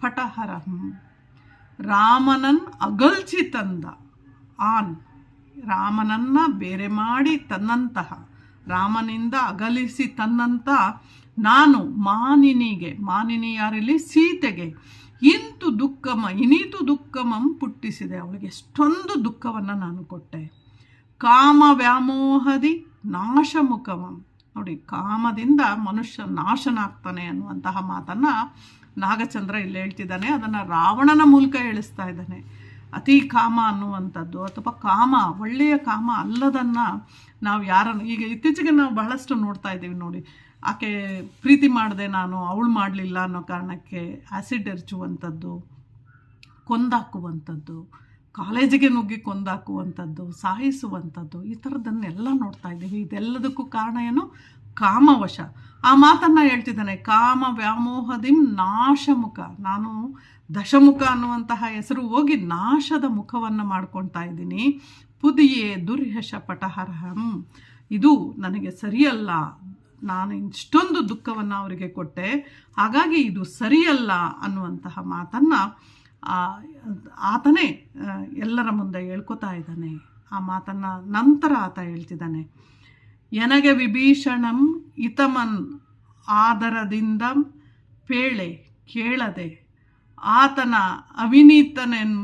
ಪಟಹರಂ. ರಾಮನನ್ ಅಗಲ್ಚಿ ತಂದ ಆನ್, ರಾಮನನ್ನು ಬೇರೆ ಮಾಡಿ ತನ್ನಂತಹ, ರಾಮನಿಂದ ಅಗಲಿಸಿ ತನ್ನಂತ ನಾನು ಮಾನಿನಿಗೆ, ಮಾನಿನಿ ಯಾರಲ್ಲಿ? ಸೀತೆಗೆ ಇನಿತು ದುಃಖಮಂ ಪುಟ್ಟಿಸಿದೆ. ಅವಳಿಗೆ ಎಷ್ಟೊಂದು ದುಃಖವನ್ನು ನಾನು ಕೊಟ್ಟೆ. ಕಾಮ ವ್ಯಾಮೋಹದಿ ನಾಶಮುಖಮಂ. ನೋಡಿ, ಕಾಮದಿಂದ ಮನುಷ್ಯ ನಾಶನಾಗ್ತಾನೆ ಅನ್ನುವಂತಹ ಮಾತನ್ನು ನಾಗಚಂದ್ರ ಇಲ್ಲಿ ಹೇಳ್ತಿದ್ದಾನೆ. ಅದನ್ನು ರಾವಣನ ಮೂಲಕ ಹೇಳಿಸ್ತಾ ಇದ್ದಾನೆ. ಅತಿ ಕಾಮ ಅನ್ನುವಂಥದ್ದು ಅಥವಾ ಕಾಮ, ಒಳ್ಳೆಯ ಕಾಮ ಅಲ್ಲದನ್ನು ನಾವು ಯಾರನ್ನು ಈಗ ಇತ್ತೀಚೆಗೆ ನಾವು ಬಹಳಷ್ಟು ನೋಡ್ತಾ ಇದ್ದೀವಿ. ನೋಡಿ, ಆಕೆ ಪ್ರೀತಿ ಮಾಡಿದೆ ನಾನು, ಅವಳು ಮಾಡಲಿಲ್ಲ ಅನ್ನೋ ಕಾರಣಕ್ಕೆ ಆ್ಯಸಿಡ್ ಎರಚುವಂಥದ್ದು, ಕೊಂದಾಕುವಂಥದ್ದು, ಕಾಲೇಜಿಗೆ ನುಗ್ಗಿ ಕೊಂದಾಕುವಂಥದ್ದು, ಸಾಯಿಸುವಂಥದ್ದು, ಈ ಥರದನ್ನೆಲ್ಲ ನೋಡ್ತಾ ಇದ್ದೀವಿ. ಇದೆಲ್ಲದಕ್ಕೂ ಕಾರಣ ಏನು? ಕಾಮವಶ. ಆ ಮಾತನ್ನು ಹೇಳ್ತಿದ್ದಾನೆ. ಕಾಮ ವ್ಯಾಮೋಹದಿಂ ನಾಶಮುಖ. ನಾನು ದಶಮುಖ ಅನ್ನುವಂತಹ ಹೆಸರು ಹೋಗಿ ನಾಶದ ಮುಖವನ್ನು ಮಾಡ್ಕೊಳ್ತಾ ಇದ್ದೀನಿ. ಪುದಿಯೇ ದುರ್ಯಶ ಪಟಹರಹಂ. ಇದು ನನಗೆ ಸರಿಯಲ್ಲ. ನಾನು ಇಷ್ಟೊಂದು ದುಃಖವನ್ನು ಅವರಿಗೆ ಕೊಟ್ಟೆ, ಹಾಗಾಗಿ ಇದು ಸರಿಯಲ್ಲ ಅನ್ನುವಂತಹ ಮಾತನ್ನು ಆತನೇ ಎಲ್ಲರ ಮುಂದೆ ಹೇಳ್ಕೊತಾ ಇದ್ದಾನೆ. ಆ ಮಾತನ್ನು ನಂತರ ಆತ ಹೇಳ್ತಿದ್ದಾನೆ. ಎನಗೆ ವಿಭೀಷಣಂ ಇತಮನ್ ಆದರದಿಂದ ಪೇಳೆ ಕೇಳದೆ ಆತನ ಅವಿನೀತನೆನ್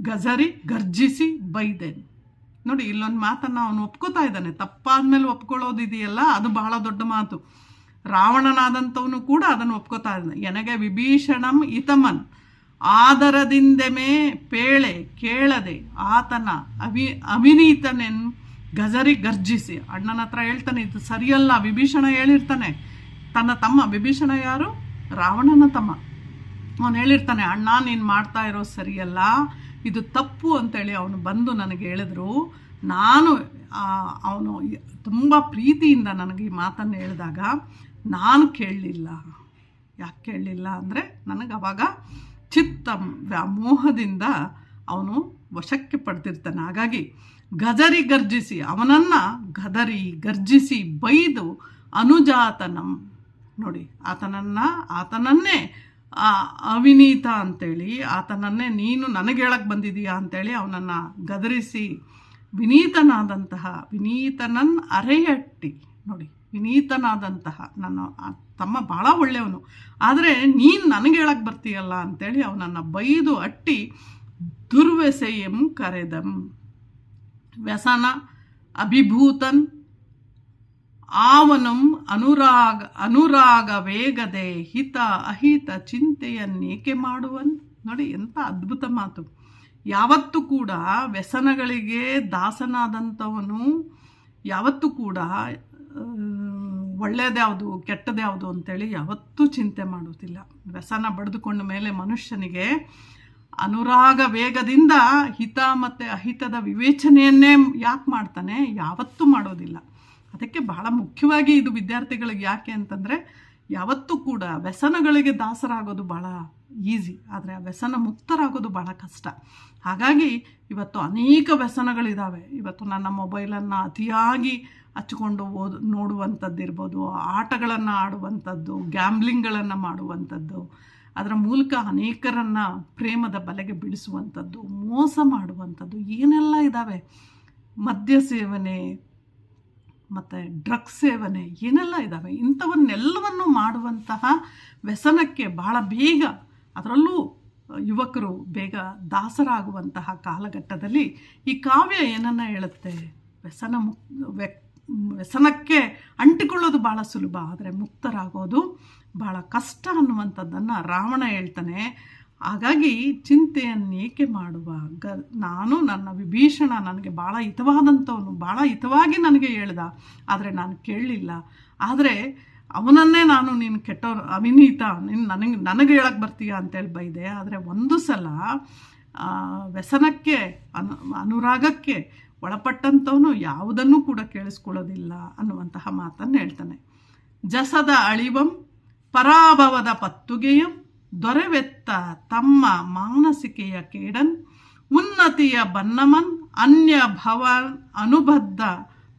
ಗಜರಿ ಗರ್ಜಿಸಿ ಬೈದೆನು. ನೋಡಿ, ಇಲ್ಲೊಂದು ಮಾತನ್ನು ಅವನು ಒಪ್ಕೋತಾ ಇದ್ದಾನೆ. ತಪ್ಪಾದ್ಮೇಲೆ ಒಪ್ಕೊಳ್ಳೋದಿದೆಯಲ್ಲ, ಅದು ಬಹಳ ದೊಡ್ಡ ಮಾತು. ರಾವಣನಾದಂಥವನು ಕೂಡ ಅದನ್ನು ಒಪ್ಕೋತಾ ಇದ್ದಾನೆ. ಎನಗೆ ವಿಭೀಷಣಂ ಇತಮನ್ ಆದರದಿಂದೆಮೇ ಪೇಳೆ ಕೇಳದೆ ಆತನ ಅವಿನೀತನೆನ್ ಗಜರಿ ಗರ್ಜಿಸಿ. ಅಣ್ಣನ ಹತ್ರ ಹೇಳ್ತಾನೆ, ಇದು ಸರಿಯಲ್ಲ. ವಿಭೀಷಣ ಹೇಳಿರ್ತಾನೆ, ತನ್ನ ತಮ್ಮ. ವಿಭೀಷಣ ಯಾರು? ರಾವಣನ ತಮ್ಮ. ಅವನು ಹೇಳಿರ್ತಾನೆ, ಅಣ್ಣ ನೀನು ಮಾಡ್ತಾ ಇರೋ ಸರಿಯಲ್ಲ, ಇದು ತಪ್ಪು ಅಂತೇಳಿ ಅವನು ಬಂದು ನನಗೆ ಹೇಳಿದ್ರು. ಅವನು ತುಂಬ ಪ್ರೀತಿಯಿಂದ ನನಗೆ ಈ ಮಾತನ್ನು ಹೇಳಿದಾಗ ನಾನು ಕೇಳಲಿಲ್ಲ. ಯಾಕೆ ಕೇಳಲಿಲ್ಲ ಅಂದರೆ, ನನಗೆ ಅವಾಗ ಚಿತ್ತ ವ್ಯಾಮೋಹದಿಂದ ಅವನು ವಶಕ್ಕೆ ಪಡ್ತಿರ್ತಾನೆ. ಹಾಗಾಗಿ ಗಜರಿ ಗರ್ಜಿಸಿ, ಅವನನ್ನು ಗರ್ಜಿಸಿ ಬೈದು ಅನುಜಾತನಂ. ನೋಡಿ, ಆತನನ್ನೇ ಅವಿನೀತ ಅಂತೇಳಿ, ಆತನನ್ನೇ ನೀನು ನನಗೆ ಹೇಳಕ್ಕೆ ಬಂದಿದೀಯಾ ಅಂತೇಳಿ ಅವನನ್ನು ಗದರಿಸಿ ವಿನೀತನನ್ ಅರೆಯಟ್ಟಿ. ನೋಡಿ, ವಿನೀತನಾದಂತಹ ನನ್ನ ತಮ್ಮ ಭಾಳ ಒಳ್ಳೆಯವನು, ಆದರೆ ನೀನು ನನಗೆ ಹೇಳಕ್ಕೆ ಬರ್ತೀಯಲ್ಲ ಅಂತೇಳಿ ಅವನನ್ನು ಬೈದು ಅಟ್ಟಿ ದುರ್ವ್ಯಸೆಯಂ ಕರೆದಂ. ವ್ಯಸನ ಅಭಿಭೂತನ್ ಆವನಂ ಅನುರಾಗ ವೇಗದೆ ಹಿತ ಅಹಿತ ಚಿಂತೆಯನ್ನೇಕೆ ಮಾಡುವನ್. ನೋಡಿ, ಎಂಥ ಅದ್ಭುತ ಮಾತು. ಯಾವತ್ತೂ ಕೂಡ ವ್ಯಸನಗಳಿಗೆ ದಾಸನಾದಂಥವನು ಯಾವತ್ತೂ ಕೂಡ ಒಳ್ಳೆಯದ್ಯಾವುದು ಕೆಟ್ಟದ್ಯಾವುದು ಅಂತೇಳಿ ಯಾವತ್ತೂ ಚಿಂತೆ ಮಾಡೋದಿಲ್ಲ. ವ್ಯಸನ ಬಡಿದುಕೊಂಡ ಮೇಲೆ ಮನುಷ್ಯನಿಗೆ ಅನುರಾಗ ವೇಗದಿಂದ ಹಿತ ಮತ್ತು ಅಹಿತದ ವಿವೇಚನೆಯನ್ನೇ ಯಾಕೆ ಮಾಡ್ತಾನೆ? ಯಾವತ್ತೂ ಮಾಡೋದಿಲ್ಲ. ಅದಕ್ಕೆ ಬಹಳ ಮುಖ್ಯವಾಗಿ ಇದು ವಿದ್ಯಾರ್ಥಿಗಳಿಗೆ ಯಾಕೆ ಅಂತಂದರೆ, ಯಾವತ್ತೂ ಕೂಡ ವ್ಯಸನಗಳಿಗೆ ದಾಸರಾಗೋದು ಭಾಳ ಈಸಿ, ಆದರೆ ಆ ವ್ಯಸನ ಮುಕ್ತರಾಗೋದು ಭಾಳ ಕಷ್ಟ. ಹಾಗಾಗಿ ಇವತ್ತು ಅನೇಕ ವ್ಯಸನಗಳಿದ್ದಾವೆ. ಇವತ್ತು ನನ್ನ ಮೊಬೈಲನ್ನು ಅತಿಯಾಗಿ ಹಚ್ಕೊಂಡು ನೋಡುವಂಥದ್ದಿರ್ಬೋದು, ಆಟಗಳನ್ನು ಆಡುವಂಥದ್ದು, ಗ್ಯಾಮ್ಲಿಂಗ್ಗಳನ್ನು ಮಾಡುವಂಥದ್ದು, ಅದರ ಮೂಲಕ ಅನೇಕರನ್ನು ಪ್ರೇಮದ ಬಲೆಗೆ ಬೀಳಿಸುವಂಥದ್ದು, ಮೋಸ ಮಾಡುವಂಥದ್ದು, ಏನೆಲ್ಲ ಇದ್ದಾವೆ. ಮದ್ಯ ಸೇವನೆ ಮತ್ತು ಡ್ರಗ್ಸ್ ಸೇವನೆ ಏನೆಲ್ಲ ಇದ್ದಾವೆ. ಇಂಥವನ್ನೆಲ್ಲವನ್ನು ಮಾಡುವಂತಹ ವ್ಯಸನಕ್ಕೆ ಬಹಳ ಬೇಗ, ಅದರಲ್ಲೂ ಯುವಕರು ಬೇಗ ದಾಸರಾಗುವಂತಹ ಕಾಲಘಟ್ಟದಲ್ಲಿ ಈ ಕಾವ್ಯ ಏನನ್ನ ಹೇಳುತ್ತೆ? ವ್ಯಸನಕ್ಕೆ ಅಂಟಿಕೊಳ್ಳೋದು ಭಾಳ ಸುಲಭ, ಆದರೆ ಮುಕ್ತರಾಗೋದು ಭಾಳ ಕಷ್ಟ ಅನ್ನುವಂಥದ್ದನ್ನು ರಾವಣ ಹೇಳ್ತಾನೆ. ಹಾಗಾಗಿ ಚಿಂತೆಯನ್ನು ಏಕೆ ಮಾಡುವ? ನಾನು ನನ್ನ ವಿಭೀಷಣ ನನಗೆ ಭಾಳ ಹಿತವಾದಂಥವನು, ಭಾಳ ಹಿತವಾಗಿ ನನಗೆ ಹೇಳ್ದ, ಆದರೆ ನಾನು ಕೇಳಲಿಲ್ಲ. ಆದರೆ ಅವನನ್ನೇ ನೀನು ಕೆಟ್ಟವ್ರು, ಅವಿನೀತ, ನೀನು ನನಗೆ ಹೇಳಕ್ಕೆ ಬರ್ತೀಯ ಅಂತೇಳಿ ಬೈದೆ. ಆದರೆ ಒಂದು ಸಲ ವ್ಯಸನಕ್ಕೆ ಅನುರಾಗಕ್ಕೆ ಒಳಪಟ್ಟಂಥವನು ಯಾವುದನ್ನೂ ಕೂಡ ಕೇಳಿಸ್ಕೊಳ್ಳೋದಿಲ್ಲ ಅನ್ನುವಂತಹ ಮಾತನ್ನು ಹೇಳ್ತಾನೆ. ಜಸದ ಅಳಿವಂ ಪರಾಭವದ ಪತ್ತುಗೆಯಂ ದೊರೆವೆತ್ತ ತಮ್ಮ ಮಾನಸಿಕೆಯ ಕೇಡನ್ ಉನ್ನತಿಯ ಬನ್ನಮನ್ ಅನ್ಯ ಭವನ್ ಅನುಬದ್ಧ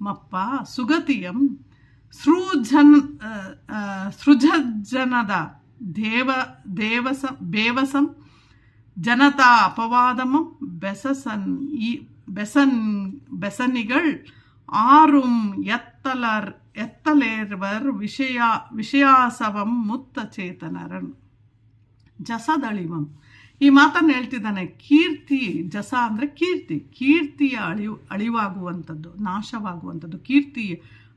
ಮಪ್ಪ ಸುಗತಿಯಂ ಸೃಜನದ ಬೇವಸಂ ಜನತಾ ಅಪವಾದಮಂ ಬೆಸನಿಗಳ್ ಆರುಂ ಎತ್ತಲೇರ್ವರ್ ವಿಷಯಾಸವಂ ಮುತ್ತ ಚೇತನರನ್. ಜಸದಳಿವಂ, ಈ ಮಾತನ್ನು ಹೇಳ್ತಿದ್ದಾನೆ. ಕೀರ್ತಿ, ಜಸ ಅಂದರೆ ಕೀರ್ತಿಯ ಅಳಿವಾಗುವಂಥದ್ದು, ನಾಶವಾಗುವಂಥದ್ದು. ಕೀರ್ತಿ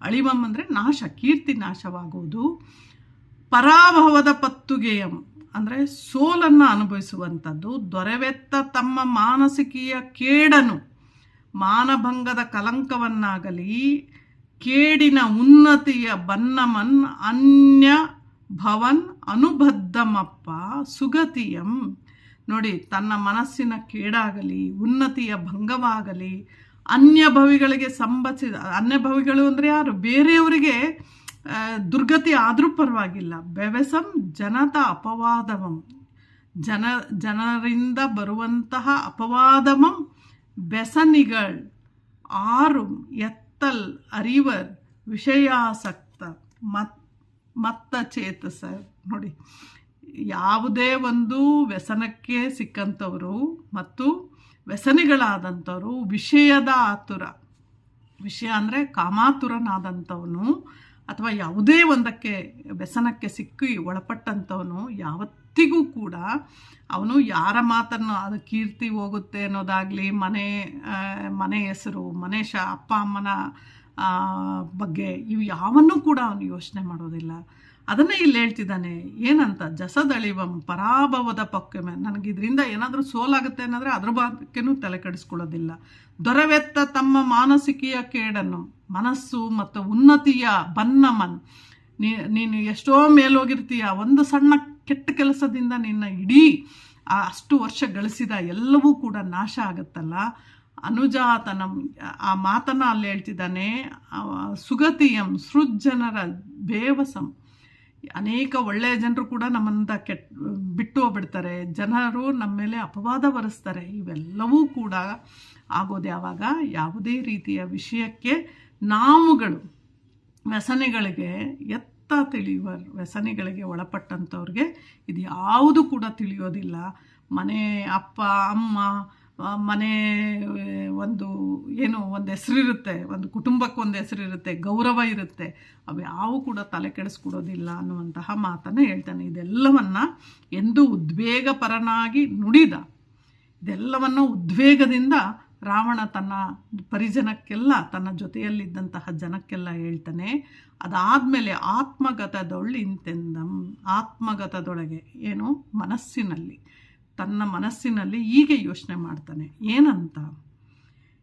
ಅಳಿವಂ ಅಂದರೆ ನಾಶ, ಕೀರ್ತಿ ನಾಶವಾಗುವುದು. ಪರಾಭವದ ಪತ್ತುಗೆಯಂ ಅಂದರೆ ಸೋಲನ್ನು ಅನುಭವಿಸುವಂಥದ್ದು. ದೊರೆವೆತ್ತ ತಮ್ಮ ಮಾನಸಿಕೀಯ ಕೇಡನು, ಮಾನಭಂಗದ ಕಲಂಕವನ್ನಾಗಲಿ ಕೇಡಿನ ಉನ್ನತಿಯ ಬನ್ನಮನ್ ಅನ್ಯ ಭವನ್ ಅನುಬದ್ಧಮಪ್ಪ ಸುಗತಿಯಂ. ನೋಡಿ, ತನ್ನ ಮನಸ್ಸಿನ ಕೇಡಾಗಲಿ ಉನ್ನತಿಯ ಭಂಗವಾಗಲಿ ಅನ್ಯಭವಿಗಳಿಗೆ ಅನ್ಯಭವಿಗಳು ಅಂದರೆ ಯಾರು? ಬೇರೆಯವರಿಗೆ ದುರ್ಗತಿ ಆದರೂ ಪರವಾಗಿಲ್ಲ. ಬೆವೆಸಂ ಜನತ ಅಪವಾದವಂ, ಜನರಿಂದ ಬರುವಂತಹ ಅಪವಾದಮಂ ಬೆಸನಿಗಳ್ ಆರು ಎತ್ತಲ್ ಅರಿವರ್ ವಿಷಯಾಸಕ್ತ ಮತ್ತ ಚೇತಸರ್. ನೋಡಿ, ಯಾವುದೇ ಒಂದು ವ್ಯಸನಕ್ಕೆ ಸಿಕ್ಕಂಥವರು ಮತ್ತು ವ್ಯಸನಿಗಳಾದಂಥವರು ವಿಷಯದ ಆತುರ, ವಿಷಯ ಅಂದರೆ ಕಾಮಾತುರನಾದಂಥವನು ಅಥವಾ ಯಾವುದೇ ಒಂದಕ್ಕೆ ವ್ಯಸನಕ್ಕೆ ಸಿಕ್ಕಿ ಒಳಪಟ್ಟಂಥವನು ಯಾವತ್ತಿಗೂ ಕೂಡ ಅವನು ಯಾರ ಮಾತನ್ನು, ಅದು ಕೀರ್ತಿ ಹೋಗುತ್ತೆ ಅನ್ನೋದಾಗಲಿ, ಮನೆ ಹೆಸರು, ಅಪ್ಪ ಅಮ್ಮನ ಬಗ್ಗೆ ಇವು ಯಾವನ್ನೂ ಕೂಡ ಅವನು ಯೋಚನೆ ಮಾಡೋದಿಲ್ಲ. ಅದನ್ನೇ ಇಲ್ಲಿ ಹೇಳ್ತಿದ್ದಾನೆ. ಏನಂತ? ಜಸದಳಿವಂ ಪರಾಭವದ ಪಕ್ಕೆಮೆ. ನನಗಿದ್ರಿಂದ ಏನಾದರೂ ಸೋಲಾಗುತ್ತೆ ಅನ್ನೋದ್ರೆ ಅದ್ರ ಬಗ್ಗೆನೂ ತಲೆ ಕೆಡಿಸ್ಕೊಳ್ಳೋದಿಲ್ಲ. ದೊರವೆತ್ತ ತಮ್ಮ ಮಾನಸಿಕೀಯ ಕೇಡನ್ನು, ಮನಸ್ಸು ಮತ್ತು ಉನ್ನತಿಯ ಬನ್ನಮನ್. ನೀನು ಎಷ್ಟೋ ಮೇಲೋಗಿರ್ತೀಯ, ಒಂದು ಸಣ್ಣ ಕೆಟ್ಟ ಕೆಲಸದಿಂದ ನಿನ್ನ ಇಡೀ ಅಷ್ಟು ವರ್ಷ ಗಳಿಸಿದ ಎಲ್ಲವೂ ಕೂಡ ನಾಶ ಆಗುತ್ತಲ್ಲ. ಅನುಜಾತನಂ, ಆ ಮಾತನ್ನು ಅಲ್ಲಿ ಹೇಳ್ತಿದ್ದಾನೆ. ಸುಗತಿಯಂ ಸೃಜ್ಜನರ ಬೇವಸಂ. ಅನೇಕ ಒಳ್ಳೆಯ ಜನರು ಕೂಡ ನಮ್ಮಂತ ಬಿಟ್ಟು ಹೋಗ್ಬಿಡ್ತಾರೆ, ಜನರು ನಮ್ಮ ಮೇಲೆ ಅಪವಾದ ಬರೆಸ್ತಾರೆ. ಇವೆಲ್ಲವೂ ಕೂಡ ಆಗೋದು ಯಾವಾಗ? ಯಾವುದೇ ರೀತಿಯ ವಿಷಯಕ್ಕೆ ನಾವುಗಳು ವ್ಯಸನಿಗಳಿಗೆ ತಿಳಿಯುವ ವ್ಯಸನಿಗಳಿಗೆ ಒಳಪಟ್ಟಂಥವ್ರಿಗೆ ಇದು ಯಾವುದು ಕೂಡ ತಿಳಿಯೋದಿಲ್ಲ. ಮನೆ, ಅಪ್ಪ ಅಮ್ಮ, ಮನೆ ಒಂದು ಹೆಸರಿರುತ್ತೆ, ಒಂದು ಕುಟುಂಬಕ್ಕೆ ಒಂದು ಹೆಸರಿರುತ್ತೆ, ಗೌರವ ಇರುತ್ತೆ, ಅವು ಯಾವು ಕೂಡ ತಲೆ ಕೆಡಿಸ್ಕೊಡೋದಿಲ್ಲ ಅನ್ನುವಂತಹ ಮಾತನ್ನು ಹೇಳ್ತಾನೆ. ಇದೆಲ್ಲವನ್ನು ಎಂದು ಉದ್ವೇಗಪರನಾಗಿ ನುಡಿದ. ಇದೆಲ್ಲವನ್ನು ಉದ್ವೇಗದಿಂದ ರಾವಣ ತನ್ನ ಪರಿಜನಕ್ಕೆಲ್ಲ, ತನ್ನ ಜೊತೆಯಲ್ಲಿದ್ದಂತಹ ಜನಕ್ಕೆಲ್ಲ ಹೇಳ್ತಾನೆ. ಅದಾದಮೇಲೆ ಇಂತೆಂದಂ, ಆತ್ಮಗತದೊಳಗೆ ಏನು, ಮನಸ್ಸಿನಲ್ಲಿ, ತನ್ನ ಮನಸ್ಸಿನಲ್ಲಿ ಹೀಗೆ ಯೋಚನೆ ಮಾಡ್ತಾನೆ. ಏನಂತ?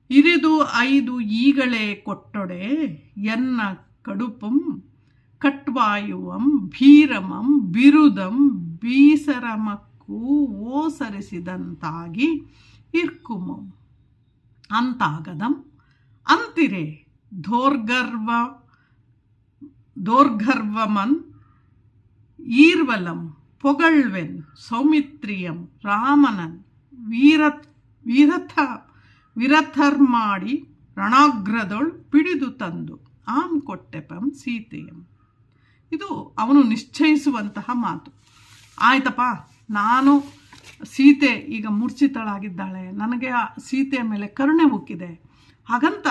ಇರಿದು 5 ಈಗಳೇ ಕೊಟ್ಟೊಡೆ ಎನ್ನ ಕಡುಪಂ ಕಟ್ವಾಯುವಂ ಭೀರಮಂ ಬಿರುದಂ ಬೀಸರಮಕ್ಕೂ ಓಸರಿಸಿದಂತಾಗಿ ಇರ್ಕುಮಂ ಅಂತಾಗದಂ ಅಂತಿರೆ ದೋರ್ಗರ್ವಮನ್ ಈರ್ವಲಂ ಪೊಗಳ್ವೆನ್ ಸೌಮಿತ್ರಿಯಂ ರಾಮನನ್ ವಿರಥರ್ಮಾಡಿ ರಣಾಗ್ರದೊಳ್ ಪಿಡಿದು ತಂದು ಆಮ್ ಕೊಟ್ಟೆಪಂ ಸೀತೆಯಂ. ಇದು ಅವನು ನಿಶ್ಚಯಿಸುವಂತಹ ಮಾತು. ಆಯ್ತಪ್ಪ, ನಾನು ಸೀತೆ ಈಗ ಮೂರ್ಛಿತಳಾಗಿದ್ದಾಳೆ, ನನಗೆ ಆ ಸೀತೆಯ ಮೇಲೆ ಕರುಣೆ ಉಕ್ಕಿದೆ, ಹಾಗಂತ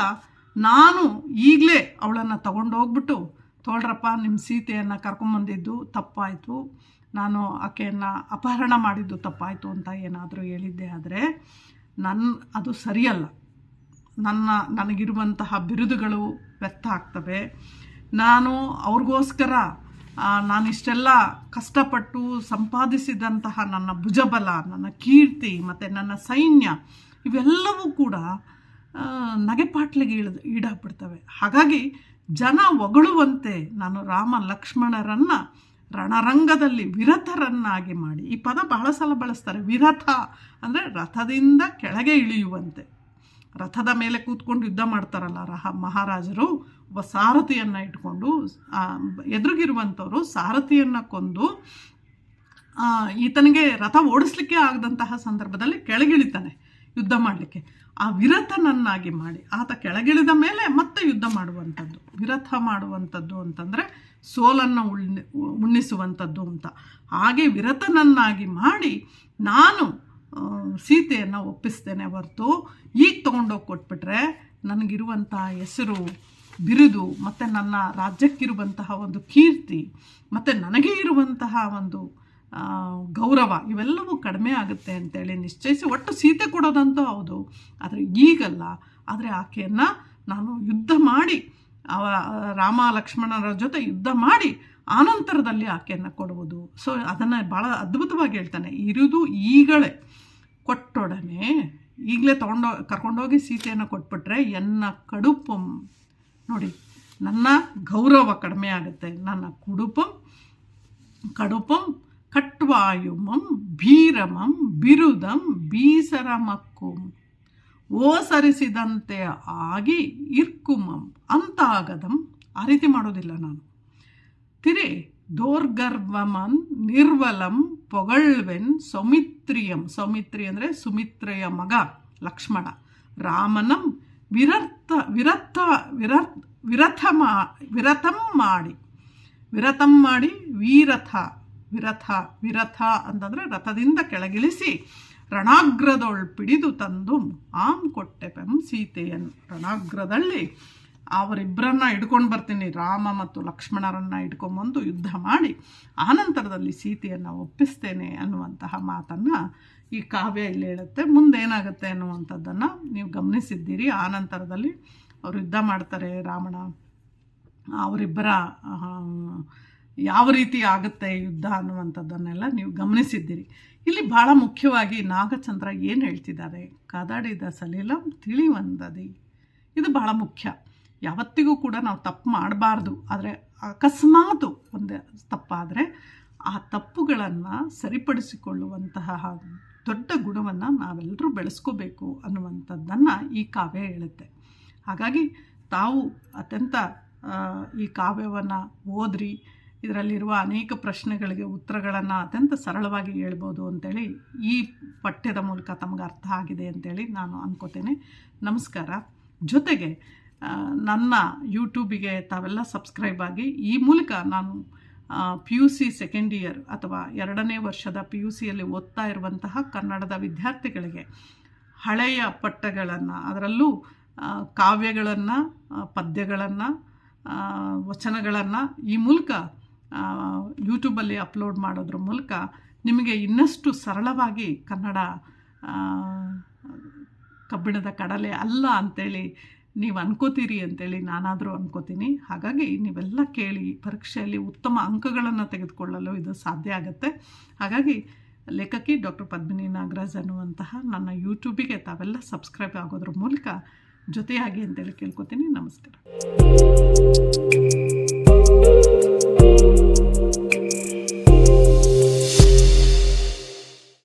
ನಾನು ಈಗಲೇ ಅವಳನ್ನು ತಗೊಂಡೋಗ್ಬಿಟ್ಟು, ತೋಳ್ರಪ್ಪ ನಿಮ್ಮ ಸೀತೆಯನ್ನು ಕರ್ಕೊಂಬಂದಿದ್ದು ತಪ್ಪಾಯಿತು, ನಾನು ಆಕೆಯನ್ನು ಅಪಹರಣ ಮಾಡಿದ್ದು ತಪ್ಪಾಯಿತು ಅಂತ ಏನಾದರೂ ಹೇಳಿದ್ದೆ ಆದರೆ ಅದು ಸರಿಯಲ್ಲ. ನನಗಿರುವಂತಹ ಬಿರುದುಗಳು ವ್ಯರ್ಥ ಆಗ್ತವೆ. ನಾನು ಅವ್ರಿಗೋಸ್ಕರ ನಾನಿಷ್ಟೆಲ್ಲ ಕಷ್ಟಪಟ್ಟು ಸಂಪಾದಿಸಿದಂತಹ ನನ್ನ ಭುಜಬಲ, ನನ್ನ ಕೀರ್ತಿ ಮತ್ತು ನನ್ನ ಸೈನ್ಯ ಇವೆಲ್ಲವೂ ಕೂಡ ನಗೆಪಾಟ್ಲಿಗೆ ಈಡಾಗ್ಬಿಡ್ತವೆ. ಹಾಗಾಗಿ ಜನ ಹೊಗಳುವಂತೆ ನಾನು ರಾಮ ಲಕ್ಷ್ಮಣರನ್ನು ರಣರಂಗದಲ್ಲಿ ವಿರಥರನ್ನಾಗಿ ಮಾಡಿ, ಈ ಪದ ಬಹಳ ಸಲ ಬಳಸ್ತಾರೆ. ವಿರಥ ಅಂದರೆ ರಥದಿಂದ ಕೆಳಗೆ ಇಳಿಯುವಂತೆ. ರಥದ ಮೇಲೆ ಕೂತ್ಕೊಂಡು ಯುದ್ಧ ಮಾಡ್ತಾರಲ್ಲ ಮಹಾರಾಜರು, ಒಬ್ಬ ಸಾರಥಿಯನ್ನು ಇಟ್ಕೊಂಡು ಎದುರಿಗಿರುವಂಥವರು ಸಾರಥಿಯನ್ನು ಕೊಂದು ಈತನಿಗೆ ರಥ ಓಡಿಸ್ಲಿಕ್ಕೆ ಆಗದಂತಹ ಸಂದರ್ಭದಲ್ಲಿ ಕೆಳಗಿಳಿತಾನೆ ಯುದ್ಧ ಮಾಡಲಿಕ್ಕೆ. ಆ ವಿರಥನನ್ನಾಗಿ ಮಾಡಿ ಆತ ಕೆಳಗಿಳಿದ ಮೇಲೆ ಮತ್ತೆ ಯುದ್ಧ ಮಾಡುವಂಥದ್ದು. ವಿರಥ ಮಾಡುವಂಥದ್ದು ಅಂತಂದರೆ ಸೋಲನ್ನು ಉಣ್ಣಿಸುವಂಥದ್ದು ಅಂತ. ಹಾಗೆ ವಿರಥನನ್ನಾಗಿ ಮಾಡಿ ನಾನು ಸೀತೆಯನ್ನು ಒಪ್ಪಿಸ್ತೇನೆ ಹೊರತು ಈಗ ತೊಗೊಂಡೋಗಿ ಕೊಟ್ಬಿಟ್ರೆ ನನಗಿರುವಂಥ ಹೆಸರು, ಬಿರುದು ಮತ್ತು ನನ್ನ ರಾಜ್ಯಕ್ಕಿರುವಂತಹ ಒಂದು ಕೀರ್ತಿ ಮತ್ತು ನನಗೆ ಇರುವಂತಹ ಒಂದು ಗೌರವ ಇವೆಲ್ಲವೂ ಕಡಿಮೆ ಆಗುತ್ತೆ ಅಂತೇಳಿ ನಿಶ್ಚಯಿಸಿ ಒಟ್ಟು ಸೀತೆ ಕೊಡೋದಂತೂ ಹೌದು, ಆದರೆ ಈಗಲ್ಲ. ಆದರೆ ಆಕೆಯನ್ನು ನಾನು ಯುದ್ಧ ಮಾಡಿ ರಾಮ ಲಕ್ಷ್ಮಣರ ಜೊತೆ ಯುದ್ಧ ಮಾಡಿ ಆನಂತರದಲ್ಲಿ ಆಕೆಯನ್ನು ಕೊಡುವುದು. ಸೊ ಅದನ್ನು ಭಾಳ ಅದ್ಭುತವಾಗಿ ಹೇಳ್ತಾನೆ. ಇರುವುದು ಈಗಲೇ ಕೊಟ್ಟೊಡನೆ, ಈಗಲೇ ಕರ್ಕೊಂಡೋಗಿ ಸೀತೆಯನ್ನು ಕೊಟ್ಬಿಟ್ರೆ ಎನ್ನ ಕಡುಪಂ, ನೋಡಿ ನನ್ನ ಗೌರವ ಕಡಿಮೆ ಆಗುತ್ತೆ, ನನ್ನ ಕಡುಪಂ ಕಟ್ವಾಯುಮಂ ಭೀರಮಂ ಬಿರುದಂ ಬೀಸರಮಕ್ಕುಂ ಓಸರಿಸಿದಂತೆ ಆಗಿ ಇರ್ಕುಮಂ ಅಂತಾಗದಂ. ಆ ರೀತಿ ಮಾಡೋದಿಲ್ಲ ನಾನು. ತಿರೆ ದೋರ್ಗರ್ವಮನ್ ನಿರ್ವಲಂ ಪೊಗಳ್ವೆನ್ ಸೌಮಿತ್ರಿಯಂ, ಸೌಮಿತ್ರಿ ಅಂದರೆ ಸುಮಿತ್ರೆಯ ಮಗ ಲಕ್ಷ್ಮಣ, ರಾಮನಂ ವಿರಥಂ ಮಾಡಿ ವಿರಥ ಅಂತಂದರೆ ರಥದಿಂದ ಕೆಳಗಿಳಿಸಿ ರಣಾಗ್ರದೊಳ್ ಪಿಡಿದು ತಂದು ಆಮ್ ಕೊಟ್ಟೆಪೆಂ ಸೀತೆಯನ್ನು. ರಣಾಗ್ರದಲ್ಲಿ ಅವರಿಬ್ಬರನ್ನ ಹಿಡ್ಕೊಂಡು ಬರ್ತೀನಿ, ರಾಮ ಮತ್ತು ಲಕ್ಷ್ಮಣರನ್ನು ಹಿಡ್ಕೊಂಬಂದು ಯುದ್ಧ ಮಾಡಿ ಆನಂತರದಲ್ಲಿ ಸೀತೆಯನ್ನು ಒಪ್ಪಿಸ್ತೇನೆ ಅನ್ನುವಂತಹ ಮಾತನ್ನು ಈ ಕಾವ್ಯ ಇಲ್ಲಿ ಹೇಳುತ್ತೆ. ಮುಂದೇನಾಗುತ್ತೆ ಅನ್ನುವಂಥದ್ದನ್ನು ನೀವು ಗಮನಿಸಿದ್ದೀರಿ. ಆನಂತರದಲ್ಲಿ ಅವರು ಯುದ್ಧ ಮಾಡ್ತಾರೆ, ರಾವಣ. ಅವರಿಬ್ಬರ ಯಾವ ರೀತಿ ಆಗುತ್ತೆ ಯುದ್ಧ ಅನ್ನುವಂಥದ್ದನ್ನೆಲ್ಲ ನೀವು ಗಮನಿಸಿದ್ದೀರಿ. ಇಲ್ಲಿ ಭಾಳ ಮುಖ್ಯವಾಗಿ ನಾಗಚಂದ್ರ ಏನು ಹೇಳ್ತಿದ್ದಾರೆ, ಕದಡಿದ ಸಲಿಲಂ ತಿಳಿವಂದದಿ. ಇದು ಭಾಳ ಮುಖ್ಯ. ಯಾವತ್ತಿಗೂ ಕೂಡ ನಾವು ತಪ್ಪು ಮಾಡಬಾರ್ದು. ಆದರೆ ಅಕಸ್ಮಾತು ಒಂದು ತಪ್ಪಾದರೆ ಆ ತಪ್ಪುಗಳನ್ನು ಸರಿಪಡಿಸಿಕೊಳ್ಳುವಂತಹ ದೊಡ್ಡ ಗುಣವನ್ನು ನಾವೆಲ್ಲರೂ ಬೆಳೆಸ್ಕೋಬೇಕು ಅನ್ನುವಂಥದ್ದನ್ನು ಈ ಕಾವ್ಯ ಹೇಳುತ್ತೆ. ಹಾಗಾಗಿ ತಾವು ಅತ್ಯಂತ ಈ ಕಾವ್ಯವನ್ನು ಓದ್ರಿ, ಇದರಲ್ಲಿರುವ ಅನೇಕ ಪ್ರಶ್ನೆಗಳಿಗೆ ಉತ್ತರಗಳನ್ನು ಅತ್ಯಂತ ಸರಳವಾಗಿ ಹೇಳ್ಬೋದು ಅಂತೇಳಿ ಈ ಪಠ್ಯದ ಮೂಲಕ ತಮಗೆ ಅರ್ಥ ಆಗಿದೆ ಅಂತೇಳಿ ನಾನು ಅಂದ್ಕೋತೇನೆ. ನಮಸ್ಕಾರ. ಜೊತೆಗೆ ನನ್ನ ಯೂಟ್ಯೂಬಿಗೆ ತಾವೆಲ್ಲ ಸಬ್ಸ್ಕ್ರೈಬ್ ಆಗಿ, ಈ ಮೂಲಕ ನಾನು PUC ಸೆಕೆಂಡ್ ಇಯರ್ ಅಥವಾ 2ನೇ ವರ್ಷದ PUCಯಲ್ಲಿ ಓದ್ತಾ ಇರುವಂತಹ ಕನ್ನಡದ ವಿದ್ಯಾರ್ಥಿಗಳಿಗೆ ಹಳೆಯ ಪಠ್ಯಗಳನ್ನು, ಅದರಲ್ಲೂ ಕಾವ್ಯಗಳನ್ನು, ಪದ್ಯಗಳನ್ನು, ವಚನಗಳನ್ನು ಈ ಮೂಲಕ ಯೂಟ್ಯೂಬಲ್ಲಿ ಅಪ್ಲೋಡ್ ಮಾಡೋದ್ರ ಮೂಲಕ ನಿಮಗೆ ಇನ್ನಷ್ಟು ಸರಳವಾಗಿ ಕನ್ನಡ ಕಬ್ಬಿಣದ ಕಡಲೆ ಅಲ್ಲ ಅಂಥೇಳಿ ನೀವು ಅನ್ಕೋತೀರಿ ಅಂತೇಳಿ ನಾನಾದರೂ ಅನ್ಕೋತೀನಿ. ಹಾಗಾಗಿ ನೀವೆಲ್ಲ ಕೇಳಿ ಪರೀಕ್ಷೆಯಲ್ಲಿ ಉತ್ತಮ ಅಂಕಗಳನ್ನು ತೆಗೆದುಕೊಳ್ಳಲು ಇದು ಸಾಧ್ಯ ಆಗುತ್ತೆ. ಹಾಗಾಗಿ ಲೇಖಕಿ ಡಾಕ್ಟರ್ ಪದ್ಮಿನಿ ನಾಗರಾಜ್ ಅನ್ನುವಂತಹ ನನ್ನ ಯೂಟ್ಯೂಬಿಗೆ ತಾವೆಲ್ಲ ಸಬ್ಸ್ಕ್ರೈಬ್ ಆಗೋದ್ರ ಮೂಲಕ ಜೊತೆಯಾಗಿ ಅಂತೇಳಿ ಕೇಳ್ಕೊತೀನಿ. ನಮಸ್ಕಾರ.